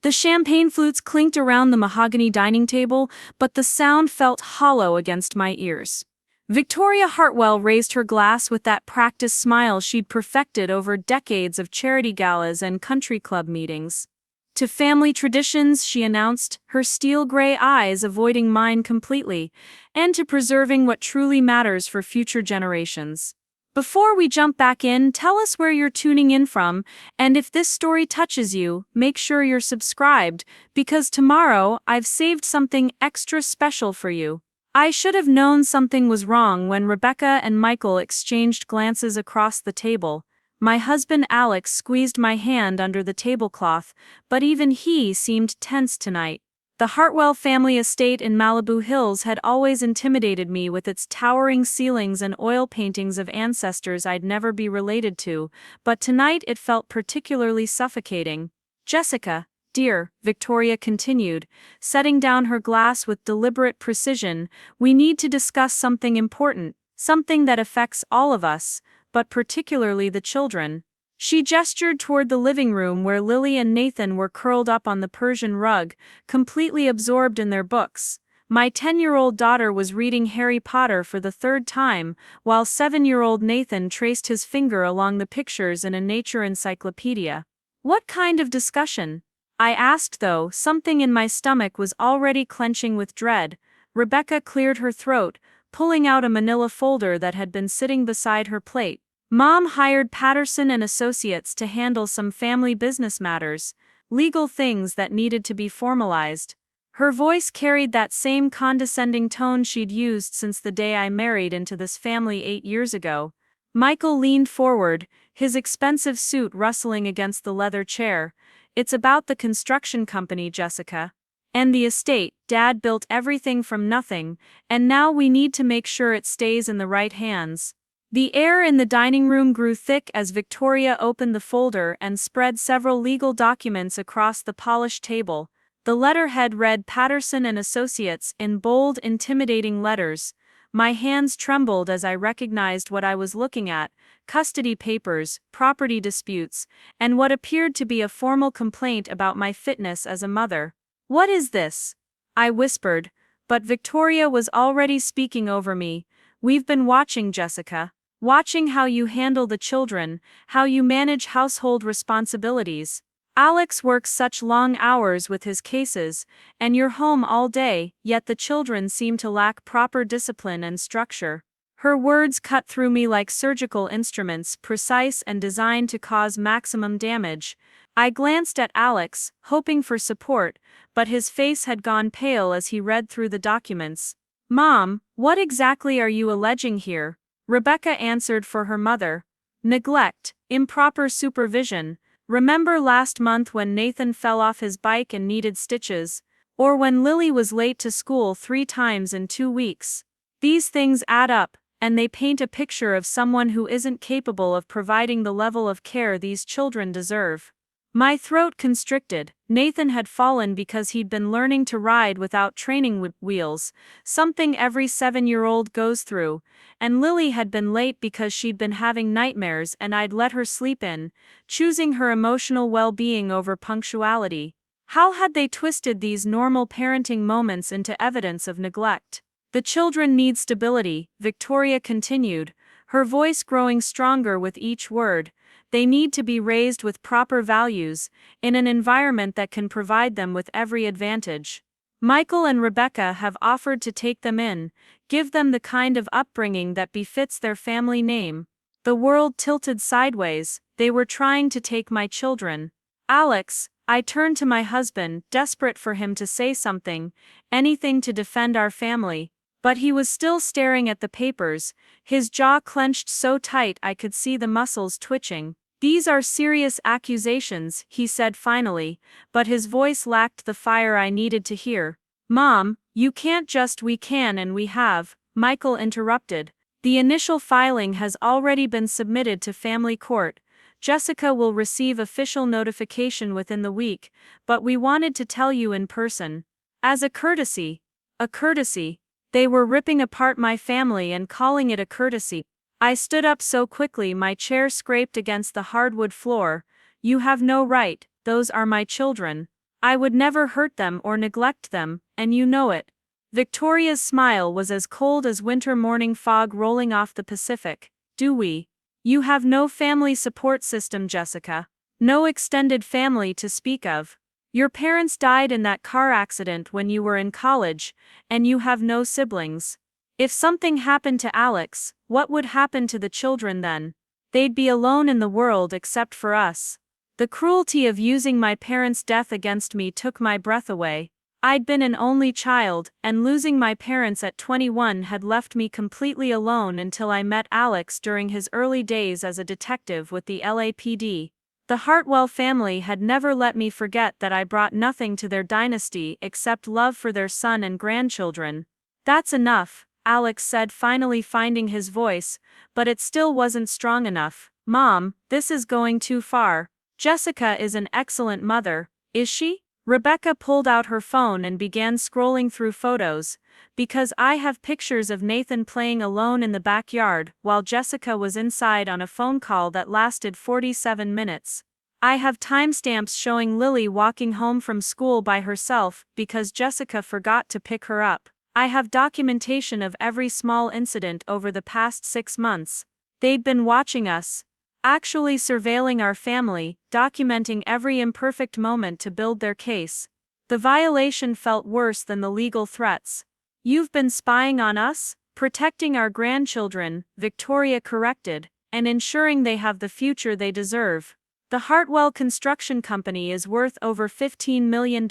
The champagne flutes clinked around the mahogany dining table, but the sound felt hollow against my ears. Victoria Hartwell raised her glass with that practiced smile she'd perfected over decades of charity galas and country club meetings. To family traditions, she announced, her steel gray eyes avoiding mine completely, and to preserving what truly matters for future generations. Before we jump back in, tell us where you're tuning in from, and if this story touches you, make sure you're subscribed, because tomorrow I've saved something extra special for you. I should have known something was wrong when Rebecca and Michael exchanged glances across the table. My husband Alex squeezed my hand under the tablecloth, but even he seemed tense tonight. The Hartwell family estate in Malibu Hills had always intimidated me with its towering ceilings and oil paintings of ancestors I'd never be related to, but tonight it felt particularly suffocating. "Jessica, dear," Victoria continued, setting down her glass with deliberate precision, "we need to discuss something important, something that affects all of us, but particularly the children." She gestured toward the living room where Lily and Nathan were curled up on the Persian rug, completely absorbed in their books. My 10-year-old daughter was reading Harry Potter for the third time, while 7-year-old Nathan traced his finger along the pictures in a nature encyclopedia. "What kind of discussion?" I asked, though something in my stomach was already clenching with dread. Rebecca cleared her throat, pulling out a manila folder that had been sitting beside her plate. "Mom hired Patterson and Associates to handle some family business matters, legal things that needed to be formalized." Her voice carried that same condescending tone she'd used since the day I married into this family 8 years ago. Michael leaned forward, his expensive suit rustling against the leather chair. "It's about the construction company, Jessica. And the estate. Dad built everything from nothing, and now we need to make sure it stays in the right hands." The air in the dining room grew thick as Victoria opened the folder and spread several legal documents across the polished table. The letterhead read Patterson and Associates in bold, intimidating letters. My hands trembled as I recognized what I was looking at: custody papers, property disputes, and what appeared to be a formal complaint about my fitness as a mother. "What is this?" I whispered, but Victoria was already speaking over me. "We've been watching, Jessica. Watching how you handle the children, how you manage household responsibilities. Alex works such long hours with his cases, and you're home all day, yet the children seem to lack proper discipline and structure." Her words cut through me like surgical instruments, precise and designed to cause maximum damage. I glanced at Alex, hoping for support, but his face had gone pale as he read through the documents. "Mom, what exactly are you alleging here?" Rebecca answered for her mother. "Neglect, improper supervision. Remember last month when Nathan fell off his bike and needed stitches? Or when Lily was late to school 3 times in 2 weeks? These things add up, and they paint a picture of someone who isn't capable of providing the level of care these children deserve." My throat constricted. Nathan had fallen because he'd been learning to ride without training wheels, something every 7-year-old goes through, and Lily had been late because she'd been having nightmares and I'd let her sleep in, choosing her emotional well-being over punctuality. How had they twisted these normal parenting moments into evidence of neglect? "The children need stability," Victoria continued, her voice growing stronger with each word. "They need to be raised with proper values, in an environment that can provide them with every advantage. Michael and Rebecca have offered to take them in, give them the kind of upbringing that befits their family name." The world tilted sideways. They were trying to take my children. "Alex," I turned to my husband, desperate for him to say something, anything to defend our family. But he was still staring at the papers, his jaw clenched so tight I could see the muscles twitching. "These are serious accusations," he said finally, but his voice lacked the fire I needed to hear. "Mom, you can't just 'we can' and 'we have,'" Michael interrupted. "The initial filing has already been submitted to family court. Jessica will receive official notification within the week, but we wanted to tell you in person. As a courtesy." A courtesy? They were ripping apart my family and calling it a courtesy. I stood up so quickly my chair scraped against the hardwood floor. "You have no right, those are my children." I would never hurt them or neglect them, and you know it. Victoria's smile was as cold as winter morning fog rolling off the Pacific. Do we? You have no family support system, Jessica. No extended family to speak of. Your parents died in that car accident when you were in college, and you have no siblings. If something happened to Alex, what would happen to the children then? They'd be alone in the world except for us. The cruelty of using my parents' death against me took my breath away. I'd been an only child, and losing my parents at 21 had left me completely alone until I met Alex during his early days as a detective with the LAPD. The Hartwell family had never let me forget that I brought nothing to their dynasty except love for their son and grandchildren. That's enough, Alex said, finally finding his voice, but it still wasn't strong enough. Mom, this is going too far. Jessica is an excellent mother, is she? Rebecca pulled out her phone and began scrolling through photos, because I have pictures of Nathan playing alone in the backyard while Jessica was inside on a phone call that lasted 47 minutes. I have timestamps showing Lily walking home from school by herself because Jessica forgot to pick her up. I have documentation of every small incident over the past 6 months. They'd been watching us. Actually surveilling our family, documenting every imperfect moment to build their case. The violation felt worse than the legal threats. You've been spying on us, protecting our grandchildren, Victoria corrected, and ensuring they have the future they deserve. The Hartwell Construction Company is worth over $15 million,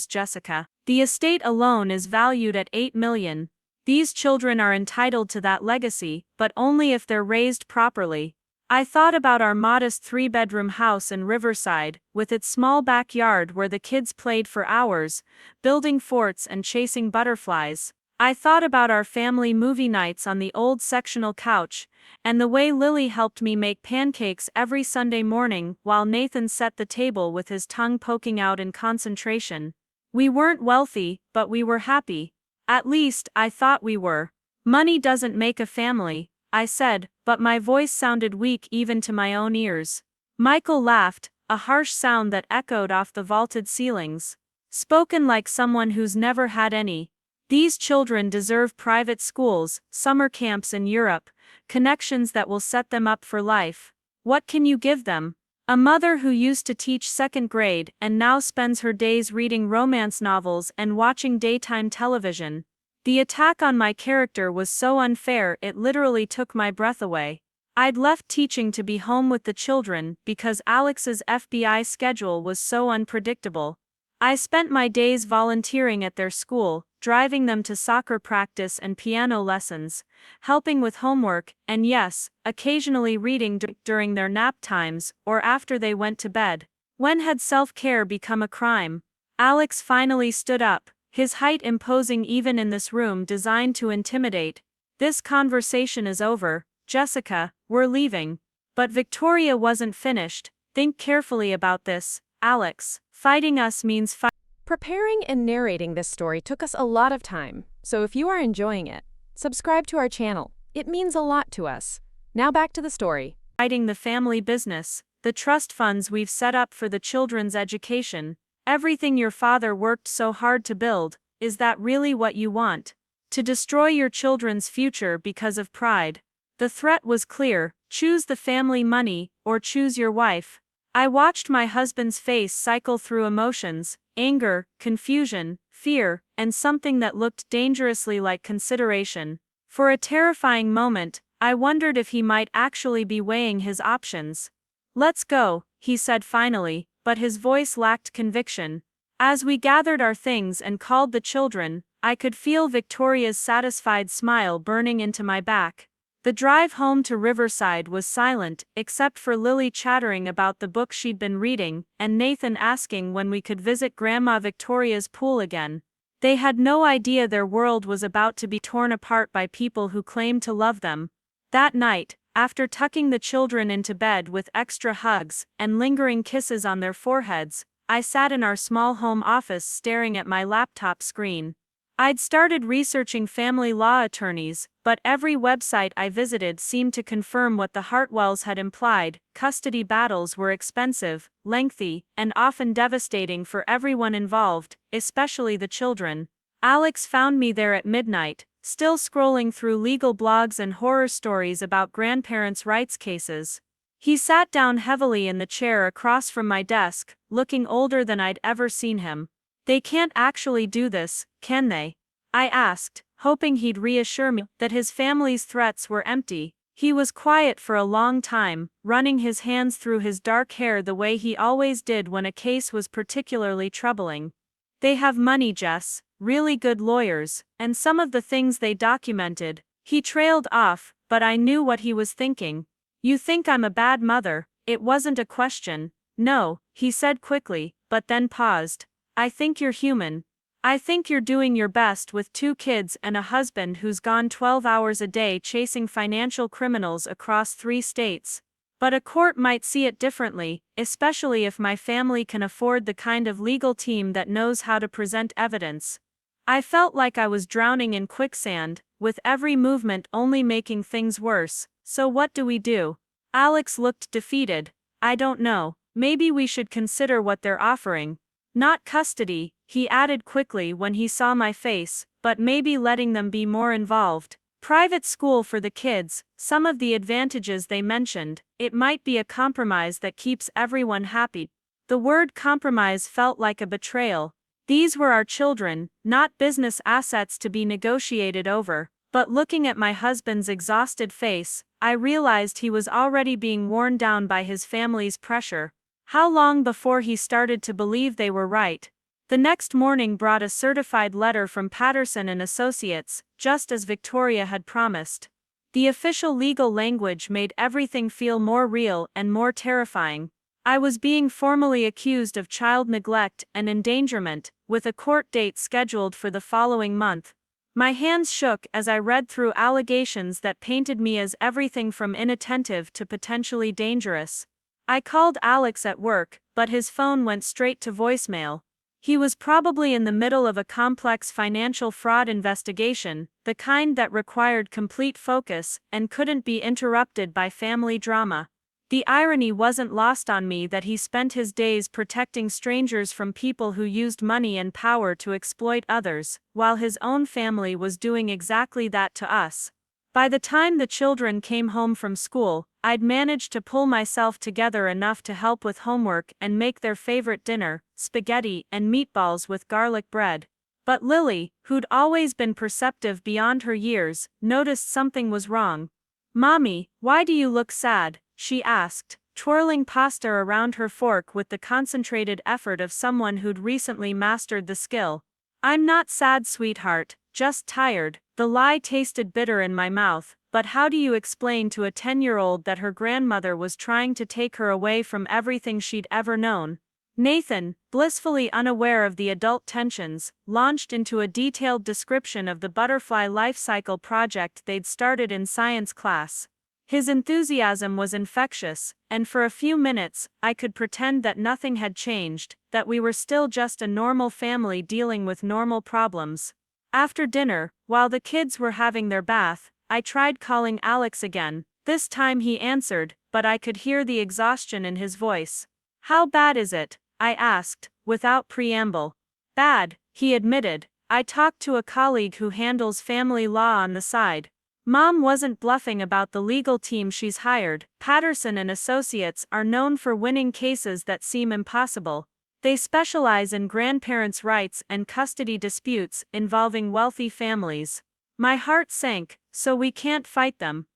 Jessica. The estate alone is valued at $8 million. These children are entitled to that legacy, but only if they're raised properly. I thought about our modest 3-bedroom house in Riverside, with its small backyard where the kids played for hours, building forts and chasing butterflies. I thought about our family movie nights on the old sectional couch, and the way Lily helped me make pancakes every Sunday morning while Nathan set the table with his tongue poking out in concentration. We weren't wealthy, but we were happy. At least, I thought we were. Money doesn't make a family, I said, but my voice sounded weak even to my own ears. Michael laughed, a harsh sound that echoed off the vaulted ceilings. Spoken like someone who's never had any. These children deserve private schools, summer camps in Europe, connections that will set them up for life. What can you give them? A mother who used to teach 2nd grade and now spends her days reading romance novels and watching daytime television. The attack on my character was so unfair it literally took my breath away. I'd left teaching to be home with the children because Alex's FBI schedule was so unpredictable. I spent my days volunteering at their school, driving them to soccer practice and piano lessons, helping with homework, and yes, occasionally reading during their nap times or after they went to bed. When had self-care become a crime? Alex finally stood up, his height imposing even in this room designed to intimidate. This conversation is over, Jessica, we're leaving. But Victoria wasn't finished. Think carefully about this, Alex. Fighting us means Preparing and narrating this story took us a lot of time, so if you are enjoying it, subscribe to our channel. It means a lot to us. Now back to the story. fighting the family business, the trust funds we've set up for the children's education. Everything your father worked so hard to build, is that really what you want? To destroy your children's future because of pride? The threat was clear: choose the family money, or choose your wife. I watched my husband's face cycle through emotions: anger, confusion, fear, and something that looked dangerously like consideration. For a terrifying moment, I wondered if he might actually be weighing his options. "Let's go," he said finally, but his voice lacked conviction. As we gathered our things and called the children, I could feel Victoria's satisfied smile burning into my back. The drive home to Riverside was silent, except for Lily chattering about the book she'd been reading, and Nathan asking when we could visit Grandma Victoria's pool again. They had no idea their world was about to be torn apart by people who claimed to love them. That night, after tucking the children into bed with extra hugs and lingering kisses on their foreheads, I sat in our small home office staring at my laptop screen. I'd started researching family law attorneys, but every website I visited seemed to confirm what the Hartwells had implied: custody battles were expensive, lengthy, and often devastating for everyone involved, especially the children. Alex found me there at midnight, still scrolling through legal blogs and horror stories about grandparents' rights cases. He sat down heavily in the chair across from my desk, looking older than I'd ever seen him. "They can't actually do this, can they?" I asked, hoping he'd reassure me that his family's threats were empty. He was quiet for a long time, running his hands through his dark hair the way he always did when a case was particularly troubling. "They have money, Jess, really good lawyers, and some of the things they documented." He trailed off, but I knew what he was thinking. "You think I'm a bad mother?" It wasn't a question. "No," he said quickly, but then paused. "I think you're human. I think you're doing your best with 2 kids and a husband who's gone 12 hours a day chasing financial criminals across 3 states. But a court might see it differently, especially if my family can afford the kind of legal team that knows how to present evidence." I felt like I was drowning in quicksand, with every movement only making things worse. "So what do we do?" Alex looked defeated. "I don't know. Maybe we should consider what they're offering. Not custody," he added quickly when he saw my face, "but maybe letting them be more involved. Private school for the kids, some of the advantages they mentioned. It might be a compromise that keeps everyone happy." The word compromise felt like a betrayal. These were our children, not business assets to be negotiated over. But looking at my husband's exhausted face, I realized he was already being worn down by his family's pressure. How long before he started to believe they were right? The next morning brought a certified letter from Patterson and Associates, just as Victoria had promised. The official legal language made everything feel more real and more terrifying. I was being formally accused of child neglect and endangerment, with a court date scheduled for the following month. My hands shook as I read through allegations that painted me as everything from inattentive to potentially dangerous. I called Alex at work, but his phone went straight to voicemail. He was probably in the middle of a complex financial fraud investigation, the kind that required complete focus and couldn't be interrupted by family drama. The irony wasn't lost on me that he spent his days protecting strangers from people who used money and power to exploit others, while his own family was doing exactly that to us. By the time the children came home from school, I'd managed to pull myself together enough to help with homework and make their favorite dinner, spaghetti and meatballs with garlic bread. But Lily, who'd always been perceptive beyond her years, noticed something was wrong. "Mommy, why do you look sad?" she asked, twirling pasta around her fork with the concentrated effort of someone who'd recently mastered the skill. "I'm not sad, sweetheart, just tired." The lie tasted bitter in my mouth, but how do you explain to a 10-year-old that her grandmother was trying to take her away from everything she'd ever known? Nathan, blissfully unaware of the adult tensions, launched into a detailed description of the butterfly life cycle project they'd started in science class. His enthusiasm was infectious, and for a few minutes, I could pretend that nothing had changed, that we were still just a normal family dealing with normal problems. After dinner, while the kids were having their bath, I tried calling Alex again. This time he answered, but I could hear the exhaustion in his voice. "How bad is it?" I asked, without preamble. "Bad," he admitted. "I talked to a colleague who handles family law on the side. Mom wasn't bluffing about the legal team she's hired. Patterson and Associates are known for winning cases that seem impossible. They specialize in grandparents' rights and custody disputes involving wealthy families." My heart sank. "So we can't fight them?"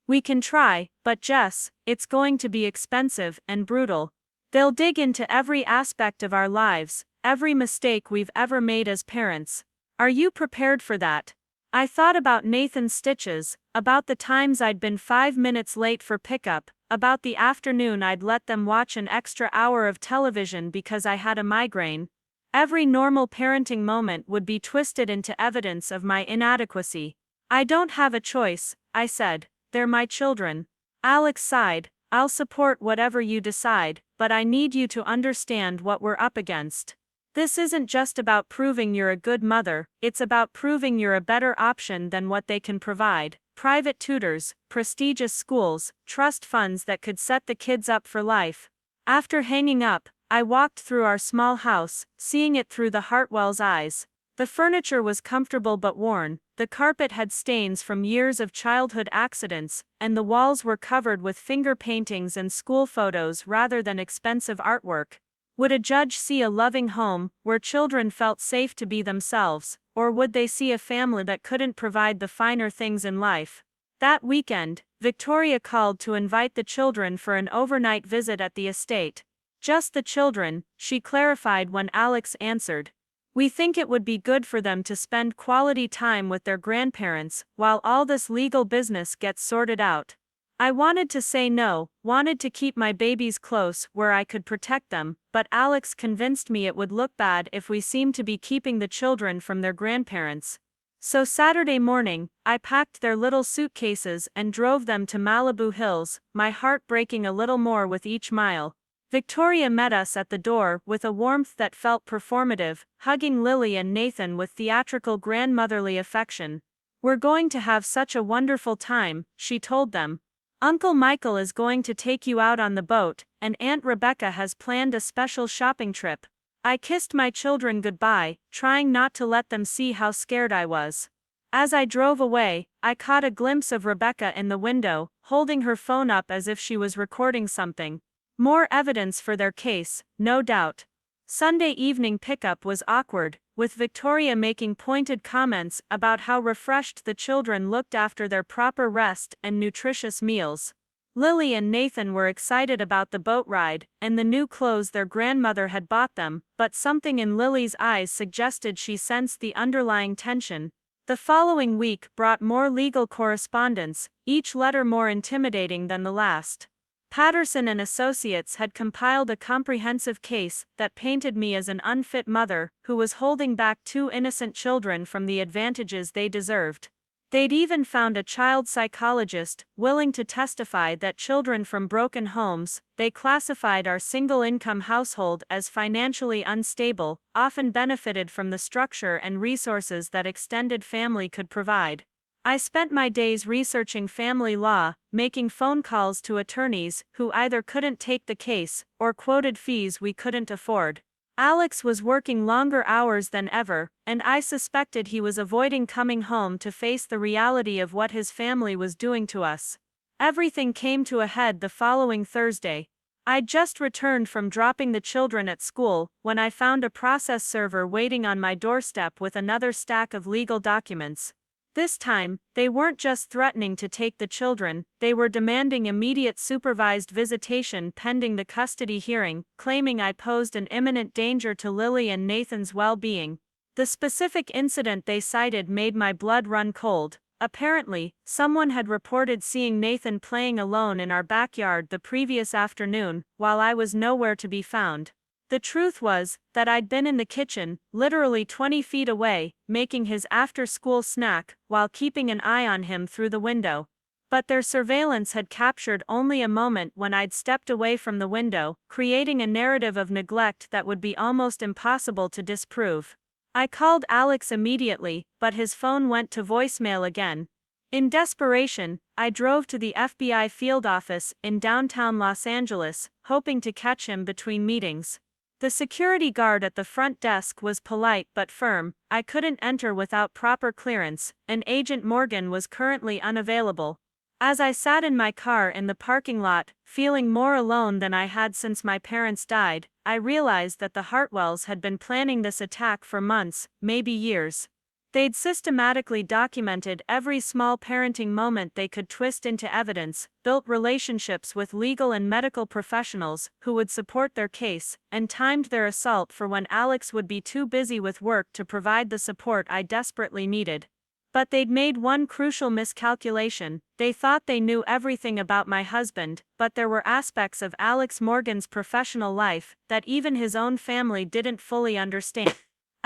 "We can try, but Jess, it's going to be expensive and brutal. They'll dig into every aspect of our lives, every mistake we've ever made as parents. Are you prepared for that?" I thought about Nathan's stitches, about the times I'd been 5 minutes late for pickup, about the afternoon I'd let them watch an extra hour of television because I had a migraine. Every normal parenting moment would be twisted into evidence of my inadequacy. "I don't have a choice," I said. "They're my children." Alex sighed. "I'll support whatever you decide, but I need you to understand what we're up against. This isn't just about proving you're a good mother, it's about proving you're a better option than what they can provide. Private tutors, prestigious schools, trust funds that could set the kids up for life. After hanging up, I walked through our small house, seeing it through the Hartwell's eyes. The furniture was comfortable but worn, the carpet had stains from years of childhood accidents, and the walls were covered with finger paintings and school photos rather than expensive artwork. Would a judge see a loving home, where children felt safe to be themselves, or would they see a family that couldn't provide the finer things in life? That weekend, Victoria called to invite the children for an overnight visit at the estate. Just the children, she clarified when Alex answered. We think it would be good for them to spend quality time with their grandparents, while all this legal business gets sorted out. I wanted to say no, wanted to keep my babies close where I could protect them, but Alex convinced me it would look bad if we seemed to be keeping the children from their grandparents. So Saturday morning, I packed their little suitcases and drove them to Malibu Hills, my heart breaking a little more with each mile. Victoria met us at the door with a warmth that felt performative, hugging Lily and Nathan with theatrical grandmotherly affection. We're going to have such a wonderful time, she told them. Uncle Michael is going to take you out on the boat, and Aunt Rebecca has planned a special shopping trip. I kissed my children goodbye, trying not to let them see how scared I was. As I drove away, I caught a glimpse of Rebecca in the window, holding her phone up as if she was recording something. More evidence for their case, no doubt. Sunday evening pickup was awkward, with Victoria making pointed comments about how refreshed the children looked after their proper rest and nutritious meals. Lily and Nathan were excited about the boat ride and the new clothes their grandmother had bought them, but something in Lily's eyes suggested she sensed the underlying tension. The following week brought more legal correspondence, each letter more intimidating than the last. Patterson and Associates had compiled a comprehensive case that painted me as an unfit mother who was holding back two innocent children from the advantages they deserved. They'd even found a child psychologist willing to testify that children from broken homes, they classified our single-income household as financially unstable, often benefited from the structure and resources that extended family could provide. I spent my days researching family law, making phone calls to attorneys who either couldn't take the case or quoted fees we couldn't afford. Alex was working longer hours than ever, and I suspected he was avoiding coming home to face the reality of what his family was doing to us. Everything came to a head the following Thursday. I'd just returned from dropping the children at school when I found a process server waiting on my doorstep with another stack of legal documents. This time, they weren't just threatening to take the children, they were demanding immediate supervised visitation pending the custody hearing, claiming I posed an imminent danger to Lily and Nathan's well-being. The specific incident they cited made my blood run cold. Apparently, someone had reported seeing Nathan playing alone in our backyard the previous afternoon, while I was nowhere to be found. The truth was that I'd been in the kitchen, literally 20 feet away, making his after-school snack, while keeping an eye on him through the window. But their surveillance had captured only a moment when I'd stepped away from the window, creating a narrative of neglect that would be almost impossible to disprove. I called Alex immediately, but his phone went to voicemail again. In desperation, I drove to the FBI field office in downtown Los Angeles, hoping to catch him between meetings. The security guard at the front desk was polite but firm. I couldn't enter without proper clearance, and Agent Morgan was currently unavailable. As I sat in my car in the parking lot, feeling more alone than I had since my parents died, I realized that the Hartwells had been planning this attack for months, maybe years. They'd systematically documented every small parenting moment they could twist into evidence, built relationships with legal and medical professionals who would support their case, and timed their assault for when Alex would be too busy with work to provide the support I desperately needed. But they'd made one crucial miscalculation. They thought they knew everything about my husband, but there were aspects of Alex Morgan's professional life that even his own family didn't fully understand.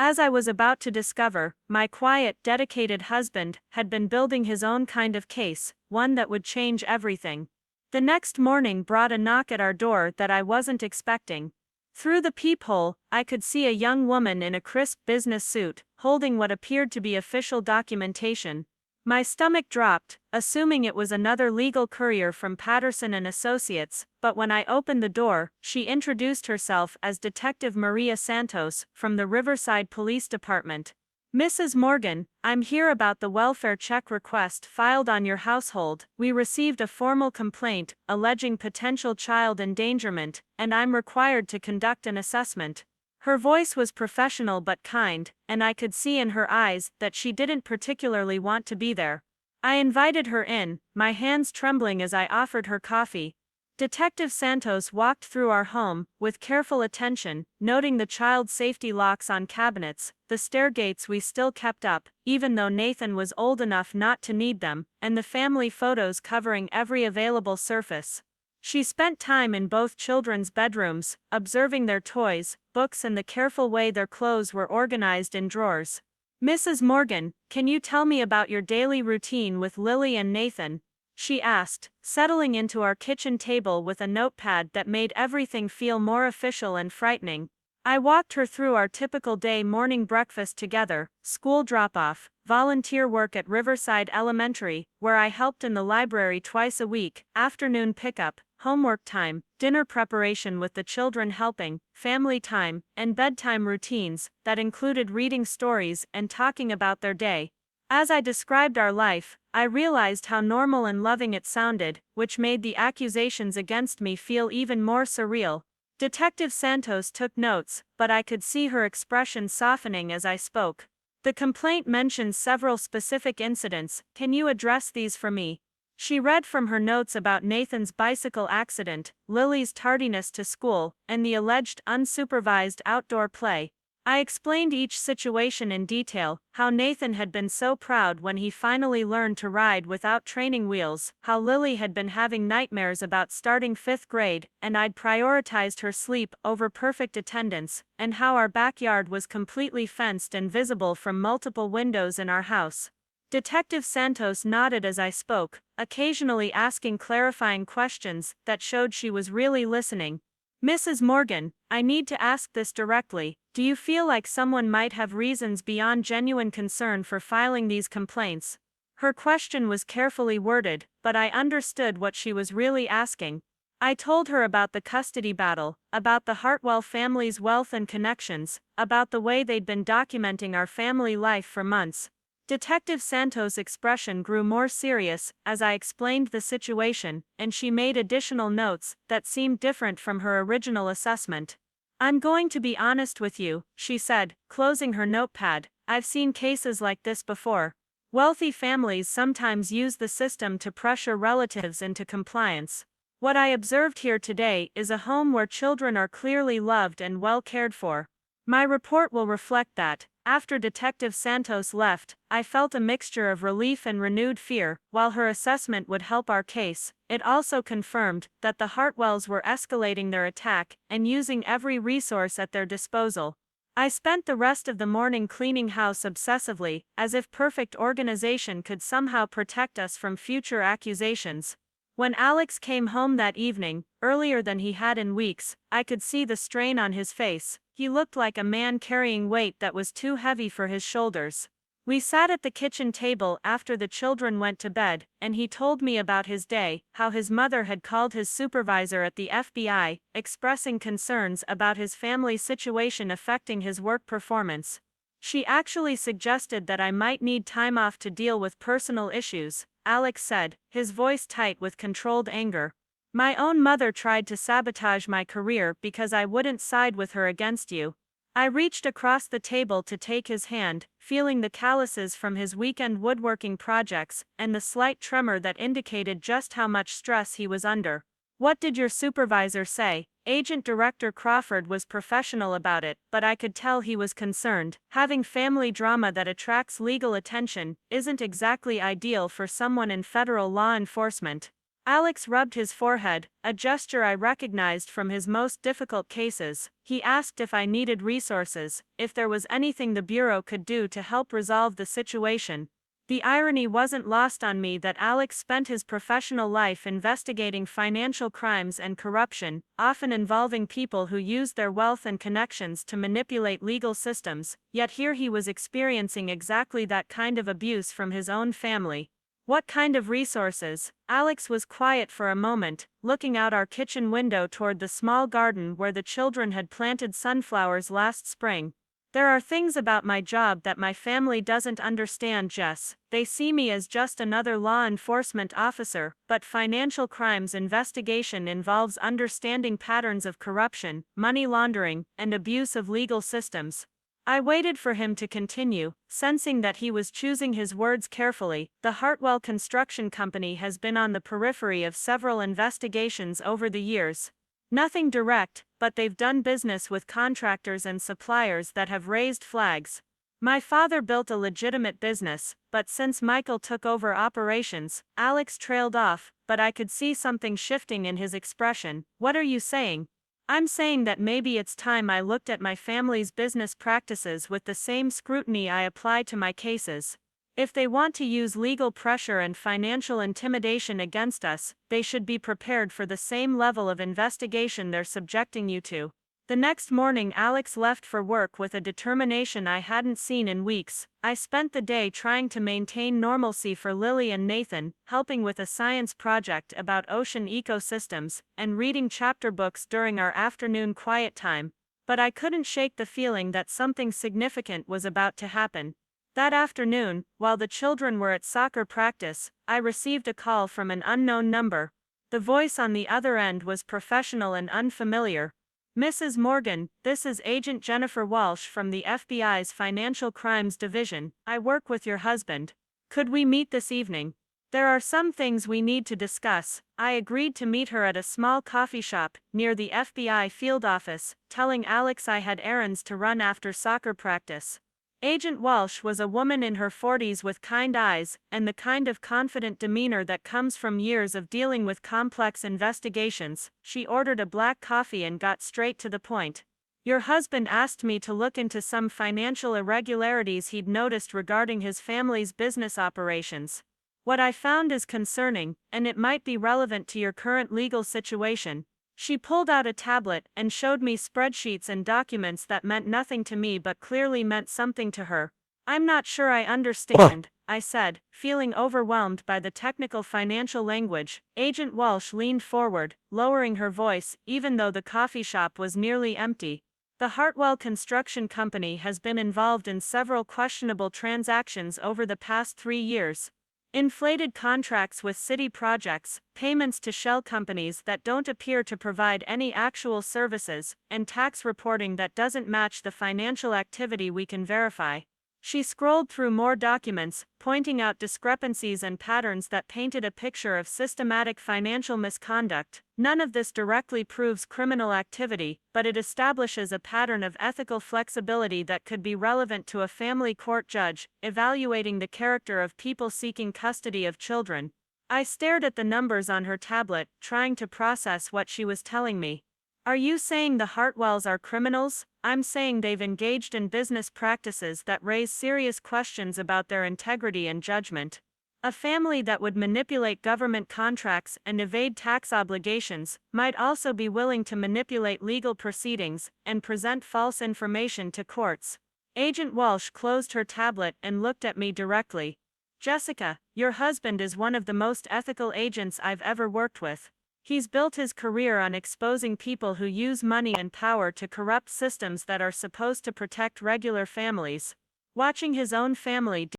As I was about to discover, my quiet, dedicated husband had been building his own kind of case, one that would change everything. The next morning brought a knock at our door that I wasn't expecting. Through the peephole, I could see a young woman in a crisp business suit, holding what appeared to be official documentation. My stomach dropped, assuming it was another legal courier from Patterson and Associates, but when I opened the door, she introduced herself as Detective Maria Santos from the Riverside Police Department. Mrs. Morgan, I'm here about the welfare check request filed on your household. We received a formal complaint alleging potential child endangerment, and I'm required to conduct an assessment. Her voice was professional but kind, and I could see in her eyes that she didn't particularly want to be there. I invited her in, my hands trembling as I offered her coffee. Detective Santos walked through our home, with careful attention, noting the child safety locks on cabinets, the stair gates we still kept up, even though Nathan was old enough not to need them, and the family photos covering every available surface. She spent time in both children's bedrooms, observing their toys, books and the careful way their clothes were organized in drawers. Mrs. Morgan, can you tell me about your daily routine with Lily and Nathan? She asked, settling into our kitchen table with a notepad that made everything feel more official and frightening. I walked her through our typical day: morning breakfast together, school drop-off, volunteer work at Riverside Elementary, where I helped in the library twice a week, afternoon pickup, homework time, dinner preparation with the children helping, family time, and bedtime routines that included reading stories and talking about their day. As I described our life, I realized how normal and loving it sounded, which made the accusations against me feel even more surreal. Detective Santos took notes, but I could see her expression softening as I spoke. The complaint mentions several specific incidents. Can you address these for me? She read from her notes about Nathan's bicycle accident, Lily's tardiness to school, and the alleged unsupervised outdoor play. I explained each situation in detail, how Nathan had been so proud when he finally learned to ride without training wheels, how Lily had been having nightmares about starting 5th grade, and I'd prioritized her sleep over perfect attendance, and how our backyard was completely fenced and visible from multiple windows in our house. Detective Santos nodded as I spoke, occasionally asking clarifying questions that showed she was really listening. Mrs. Morgan, I need to ask this directly. Do you feel like someone might have reasons beyond genuine concern for filing these complaints? Her question was carefully worded, but I understood what she was really asking. I told her about the custody battle, about the Hartwell family's wealth and connections, about the way they'd been documenting our family life for months. Detective Santos' expression grew more serious as I explained the situation, and she made additional notes that seemed different from her original assessment. I'm going to be honest with you, she said, closing her notepad. I've seen cases like this before. Wealthy families sometimes use the system to pressure relatives into compliance. What I observed here today is a home where children are clearly loved and well cared for. My report will reflect that. After Detective Santos left, I felt a mixture of relief and renewed fear. While her assessment would help our case, it also confirmed that the Hartwells were escalating their attack and using every resource at their disposal. I spent the rest of the morning cleaning house obsessively, as if perfect organization could somehow protect us from future accusations. When Alex came home that evening, earlier than he had in weeks, I could see the strain on his face. He looked like a man carrying weight that was too heavy for his shoulders. We sat at the kitchen table after the children went to bed, and he told me about his day, how his mother had called his supervisor at the FBI, expressing concerns about his family situation affecting his work performance. She actually suggested that I might need time off to deal with personal issues, Alex said, his voice tight with controlled anger. My own mother tried to sabotage my career because I wouldn't side with her against you. I reached across the table to take his hand, feeling the calluses from his weekend woodworking projects, and the slight tremor that indicated just how much stress he was under. What did your supervisor say? Agent Director Crawford was professional about it, but I could tell he was concerned. Having family drama that attracts legal attention isn't exactly ideal for someone in federal law enforcement. Alex rubbed his forehead, a gesture I recognized from his most difficult cases. He asked if I needed resources, if there was anything the Bureau could do to help resolve the situation. The irony wasn't lost on me that Alex spent his professional life investigating financial crimes and corruption, often involving people who used their wealth and connections to manipulate legal systems, yet here he was experiencing exactly that kind of abuse from his own family. What kind of resources? Alex was quiet for a moment, looking out our kitchen window toward the small garden where the children had planted sunflowers last spring. There are things about my job that my family doesn't understand, Jess. They see me as just another law enforcement officer, but financial crimes investigation involves understanding patterns of corruption, money laundering, and abuse of legal systems. I waited for him to continue, sensing that he was choosing his words carefully. The Hartwell Construction Company has been on the periphery of several investigations over the years. Nothing direct, but they've done business with contractors and suppliers that have raised flags. My father built a legitimate business, but since Michael took over operations, Alex trailed off, but I could see something shifting in his expression. What are you saying? I'm saying that maybe it's time I looked at my family's business practices with the same scrutiny I apply to my cases. If they want to use legal pressure and financial intimidation against us, they should be prepared for the same level of investigation they're subjecting you to. The next morning, Alex left for work with a determination I hadn't seen in weeks. I spent the day trying to maintain normalcy for Lily and Nathan, helping with a science project about ocean ecosystems, and reading chapter books during our afternoon quiet time. But I couldn't shake the feeling that something significant was about to happen. That afternoon, while the children were at soccer practice, I received a call from an unknown number. The voice on the other end was professional and unfamiliar. Mrs. Morgan, this is Agent Jennifer Walsh from the FBI's Financial Crimes Division. I work with your husband. Could we meet this evening? There are some things we need to discuss. I agreed to meet her at a small coffee shop near the FBI field office, telling Alex I had errands to run after soccer practice. Agent Walsh was a woman in her 40s with kind eyes, and the kind of confident demeanor that comes from years of dealing with complex investigations. She ordered a black coffee and got straight to the point. Your husband asked me to look into some financial irregularities he'd noticed regarding his family's business operations. What I found is concerning, and it might be relevant to your current legal situation. She pulled out a tablet and showed me spreadsheets and documents that meant nothing to me but clearly meant something to her. I'm not sure I understand, I said, feeling overwhelmed by the technical financial language. Agent Walsh leaned forward, lowering her voice, even though the coffee shop was nearly empty. The Hartwell Construction Company has been involved in several questionable transactions over the past 3 years. Inflated contracts with city projects, payments to shell companies that don't appear to provide any actual services, and tax reporting that doesn't match the financial activity we can verify. She scrolled through more documents, pointing out discrepancies and patterns that painted a picture of systematic financial misconduct. None of this directly proves criminal activity, but it establishes a pattern of ethical flexibility that could be relevant to a family court judge, evaluating the character of people seeking custody of children. I stared at the numbers on her tablet, trying to process what she was telling me. Are you saying the Hartwells are criminals? I'm saying they've engaged in business practices that raise serious questions about their integrity and judgment. A family that would manipulate government contracts and evade tax obligations might also be willing to manipulate legal proceedings and present false information to courts. Agent Walsh closed her tablet and looked at me directly. Jessica, your husband is one of the most ethical agents I've ever worked with. He's built his career on exposing people who use money and power to corrupt systems that are supposed to protect regular families. Watching his own family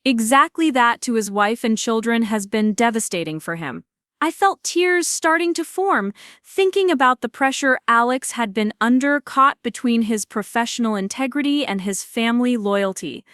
exactly that to his wife and children has been devastating for him. I felt tears starting to form, thinking about the pressure Alex had been under, caught between his professional integrity and his family loyalty.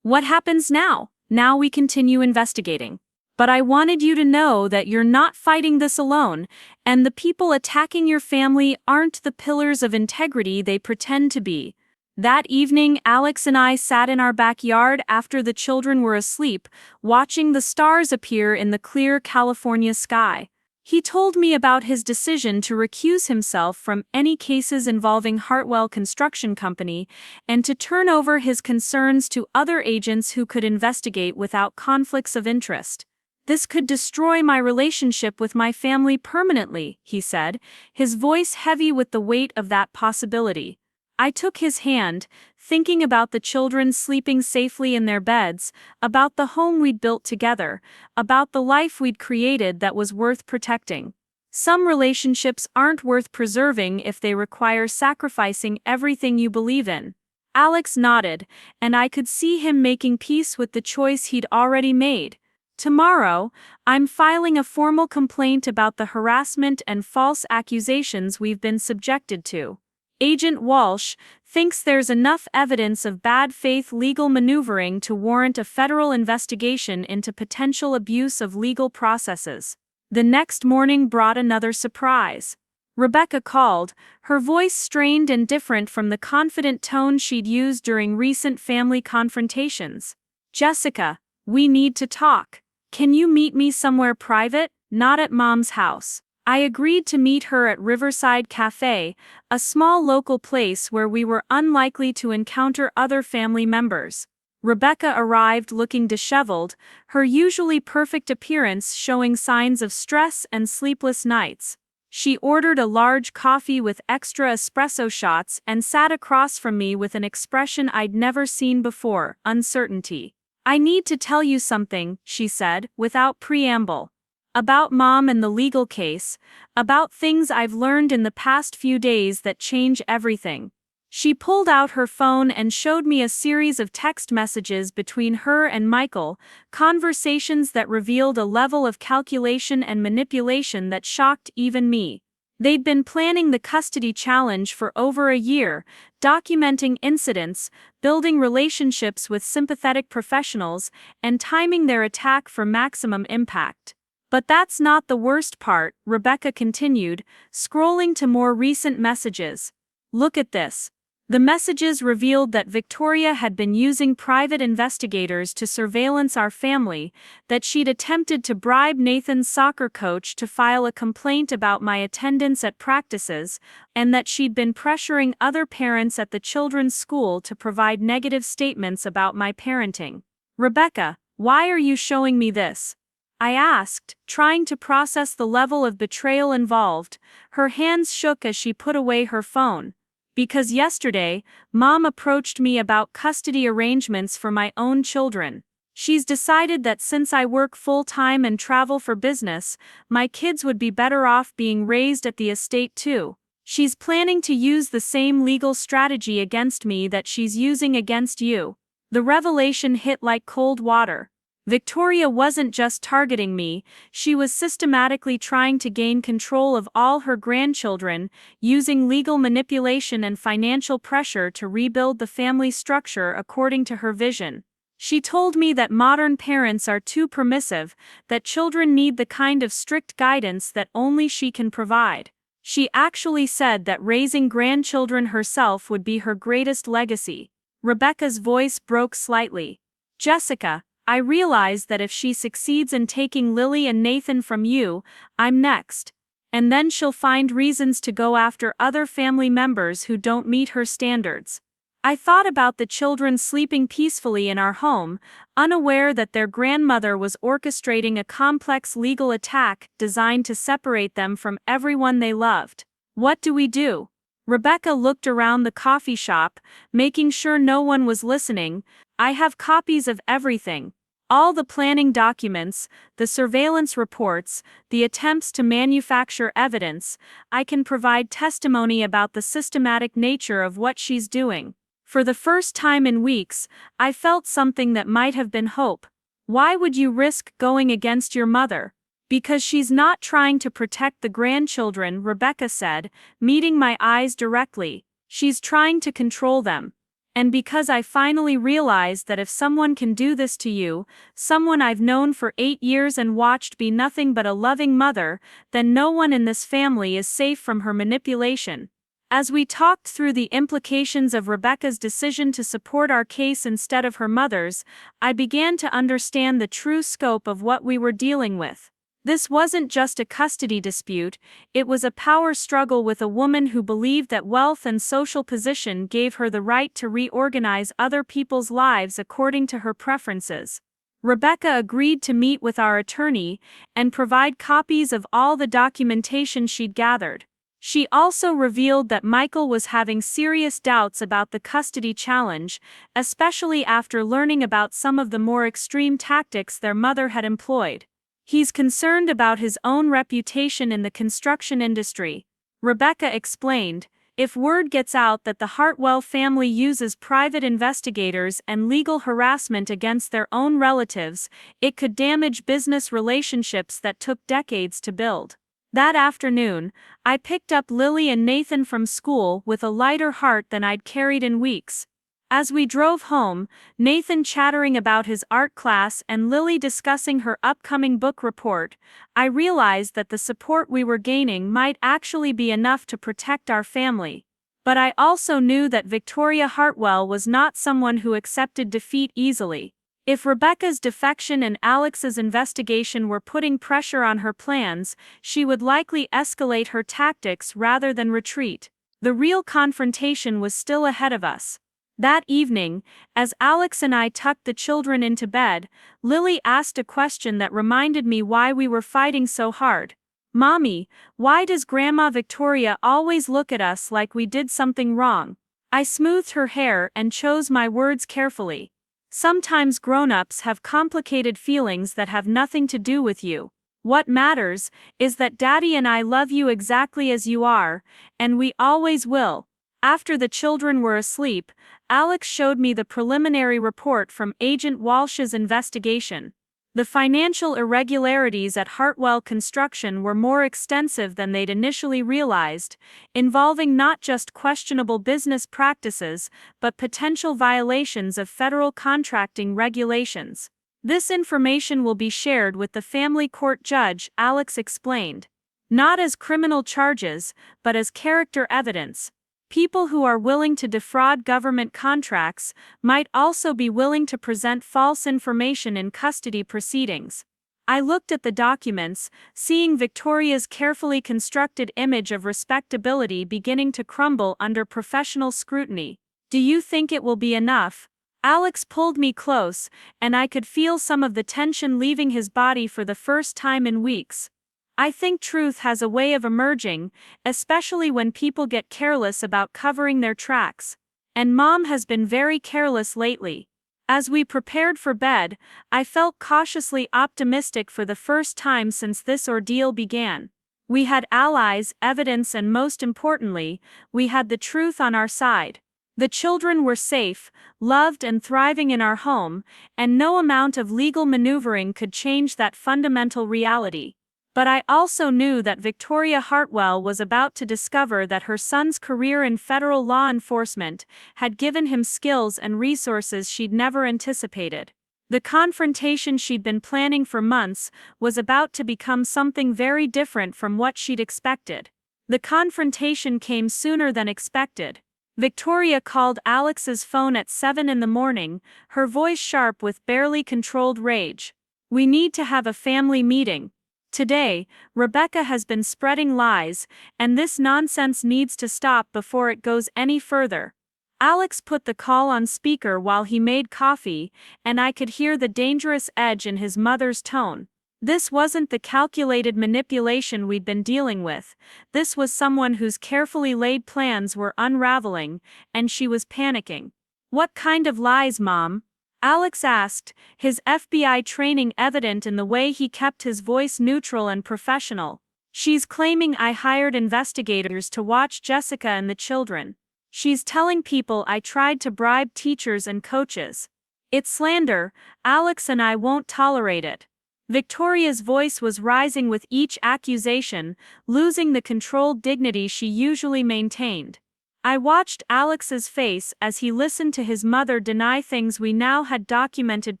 What happens now? Now we continue investigating. But I wanted you to know that you're not fighting this alone, and the people attacking your family aren't the pillars of integrity they pretend to be. That evening, Alex and I sat in our backyard after the children were asleep, watching the stars appear in the clear California sky. He told me about his decision to recuse himself from any cases involving Hartwell Construction Company and to turn over his concerns to other agents who could investigate without conflicts of interest. This could destroy my relationship with my family permanently, he said, his voice heavy with the weight of that possibility. I took his hand, thinking about the children sleeping safely in their beds, about the home we'd built together, about the life we'd created that was worth protecting. Some relationships aren't worth preserving if they require sacrificing everything you believe in. Alex nodded, and I could see him making peace with the choice he'd already made. Tomorrow, I'm filing a formal complaint about the harassment and false accusations we've been subjected to. Agent Walsh thinks there's enough evidence of bad faith legal maneuvering to warrant a federal investigation into potential abuse of legal processes. The next morning brought another surprise. Rebecca called, her voice strained and different from the confident tone she'd used during recent family confrontations. "Jessica, we need to talk. Can you meet me somewhere private, not at Mom's house?" I agreed to meet her at Riverside Cafe, a small local place where we were unlikely to encounter other family members. Rebecca arrived looking disheveled, her usually perfect appearance showing signs of stress and sleepless nights. She ordered a large coffee with extra espresso shots and sat across from me with an expression I'd never seen before, uncertainty. "I need to tell you something," she said, without preamble. "About Mom and the legal case, about things I've learned in the past few days that change everything." She pulled out her phone and showed me a series of text messages between her and Michael, conversations that revealed a level of calculation and manipulation that shocked even me. They'd been planning the custody challenge for over a year, documenting incidents, building relationships with sympathetic professionals, and timing their attack for maximum impact. "But that's not the worst part," Rebecca continued, scrolling to more recent messages. "Look at this." The messages revealed that Victoria had been using private investigators to surveillance our family, that she'd attempted to bribe Nathan's soccer coach to file a complaint about my attendance at practices, and that she'd been pressuring other parents at the children's school to provide negative statements about my parenting. "Rebecca, why are you showing me this?" I asked, trying to process the level of betrayal involved. Her hands shook as she put away her phone. "Because yesterday, Mom approached me about custody arrangements for my own children. She's decided that since I work full-time and travel for business, my kids would be better off being raised at the estate too. She's planning to use the same legal strategy against me that she's using against you." The revelation hit like cold water. Victoria wasn't just targeting me, she was systematically trying to gain control of all her grandchildren, using legal manipulation and financial pressure to rebuild the family structure according to her vision. She told me that modern parents are too permissive, that children need the kind of strict guidance that only she can provide. She actually said that raising grandchildren herself would be her greatest legacy. Rebecca's voice broke slightly. "Jessica, I realize that if she succeeds in taking Lily and Nathan from you, I'm next. And then she'll find reasons to go after other family members who don't meet her standards." I thought about the children sleeping peacefully in our home, unaware that their grandmother was orchestrating a complex legal attack designed to separate them from everyone they loved. "What do we do?" Rebecca looked around the coffee shop, making sure no one was listening. "I have copies of everything. All the planning documents, the surveillance reports, the attempts to manufacture evidence. I can provide testimony about the systematic nature of what she's doing." For the first time in weeks, I felt something that might have been hope. "Why would you risk going against your mother?" "Because she's not trying to protect the grandchildren," Rebecca said, meeting my eyes directly. "She's trying to control them. And because I finally realized that if someone can do this to you, someone I've known for 8 years and watched be nothing but a loving mother, then no one in this family is safe from her manipulation." As we talked through the implications of Rebecca's decision to support our case instead of her mother's, I began to understand the true scope of what we were dealing with. This wasn't just a custody dispute, it was a power struggle with a woman who believed that wealth and social position gave her the right to reorganize other people's lives according to her preferences. Rebecca agreed to meet with our attorney and provide copies of all the documentation she'd gathered. She also revealed that Michael was having serious doubts about the custody challenge, especially after learning about some of the more extreme tactics their mother had employed. He's concerned about his own reputation in the construction industry, Rebecca explained. If word gets out that the Hartwell family uses private investigators and legal harassment against their own relatives, it could damage business relationships that took decades to build. That afternoon, I picked up Lily and Nathan from school with a lighter heart than I'd carried in weeks. As we drove home, Nathan chattering about his art class and Lily discussing her upcoming book report, I realized that the support we were gaining might actually be enough to protect our family. But I also knew that Victoria Hartwell was not someone who accepted defeat easily. If Rebecca's defection and Alex's investigation were putting pressure on her plans, she would likely escalate her tactics rather than retreat. The real confrontation was still ahead of us. That evening, as Alex and I tucked the children into bed, Lily asked a question that reminded me why we were fighting so hard. "Mommy, why does Grandma Victoria always look at us like we did something wrong?" I smoothed her hair and chose my words carefully. "Sometimes grown-ups have complicated feelings that have nothing to do with you. What matters is that Daddy and I love you exactly as you are, and we always will." After the children were asleep, Alex showed me the preliminary report from Agent Walsh's investigation. The financial irregularities at Hartwell Construction were more extensive than they'd initially realized, involving not just questionable business practices, but potential violations of federal contracting regulations. "This information will be shared with the family court judge," Alex explained. "Not as criminal charges, but as character evidence. People who are willing to defraud government contracts might also be willing to present false information in custody proceedings." I looked at the documents, seeing Victoria's carefully constructed image of respectability beginning to crumble under professional scrutiny. "Do you think it will be enough?" Alex pulled me close, and I could feel some of the tension leaving his body for the first time in weeks. "I think truth has a way of emerging, especially when people get careless about covering their tracks. And Mom has been very careless lately." As we prepared for bed, I felt cautiously optimistic for the first time since this ordeal began. We had allies, evidence, and most importantly, we had the truth on our side. The children were safe, loved, and thriving in our home, and no amount of legal maneuvering could change that fundamental reality. But I also knew that Victoria Hartwell was about to discover that her son's career in federal law enforcement had given him skills and resources she'd never anticipated. The confrontation she'd been planning for months was about to become something very different from what she'd expected. The confrontation came sooner than expected. Victoria called Alex's phone at 7 in the morning, her voice sharp with barely controlled rage. "We need to have a family meeting. Today, Rebecca has been spreading lies, and this nonsense needs to stop before it goes any further." Alex put the call on speaker while he made coffee, and I could hear the dangerous edge in his mother's tone. This wasn't the calculated manipulation we'd been dealing with. This was someone whose carefully laid plans were unraveling, and she was panicking. "What kind of lies, Mom?" Alex asked, his FBI training evident in the way he kept his voice neutral and professional. "She's claiming I hired investigators to watch Jessica and the children. She's telling people I tried to bribe teachers and coaches. It's slander, Alex, and I won't tolerate it." Victoria's voice was rising with each accusation, losing the controlled dignity she usually maintained. I watched Alex's face as he listened to his mother deny things we now had documented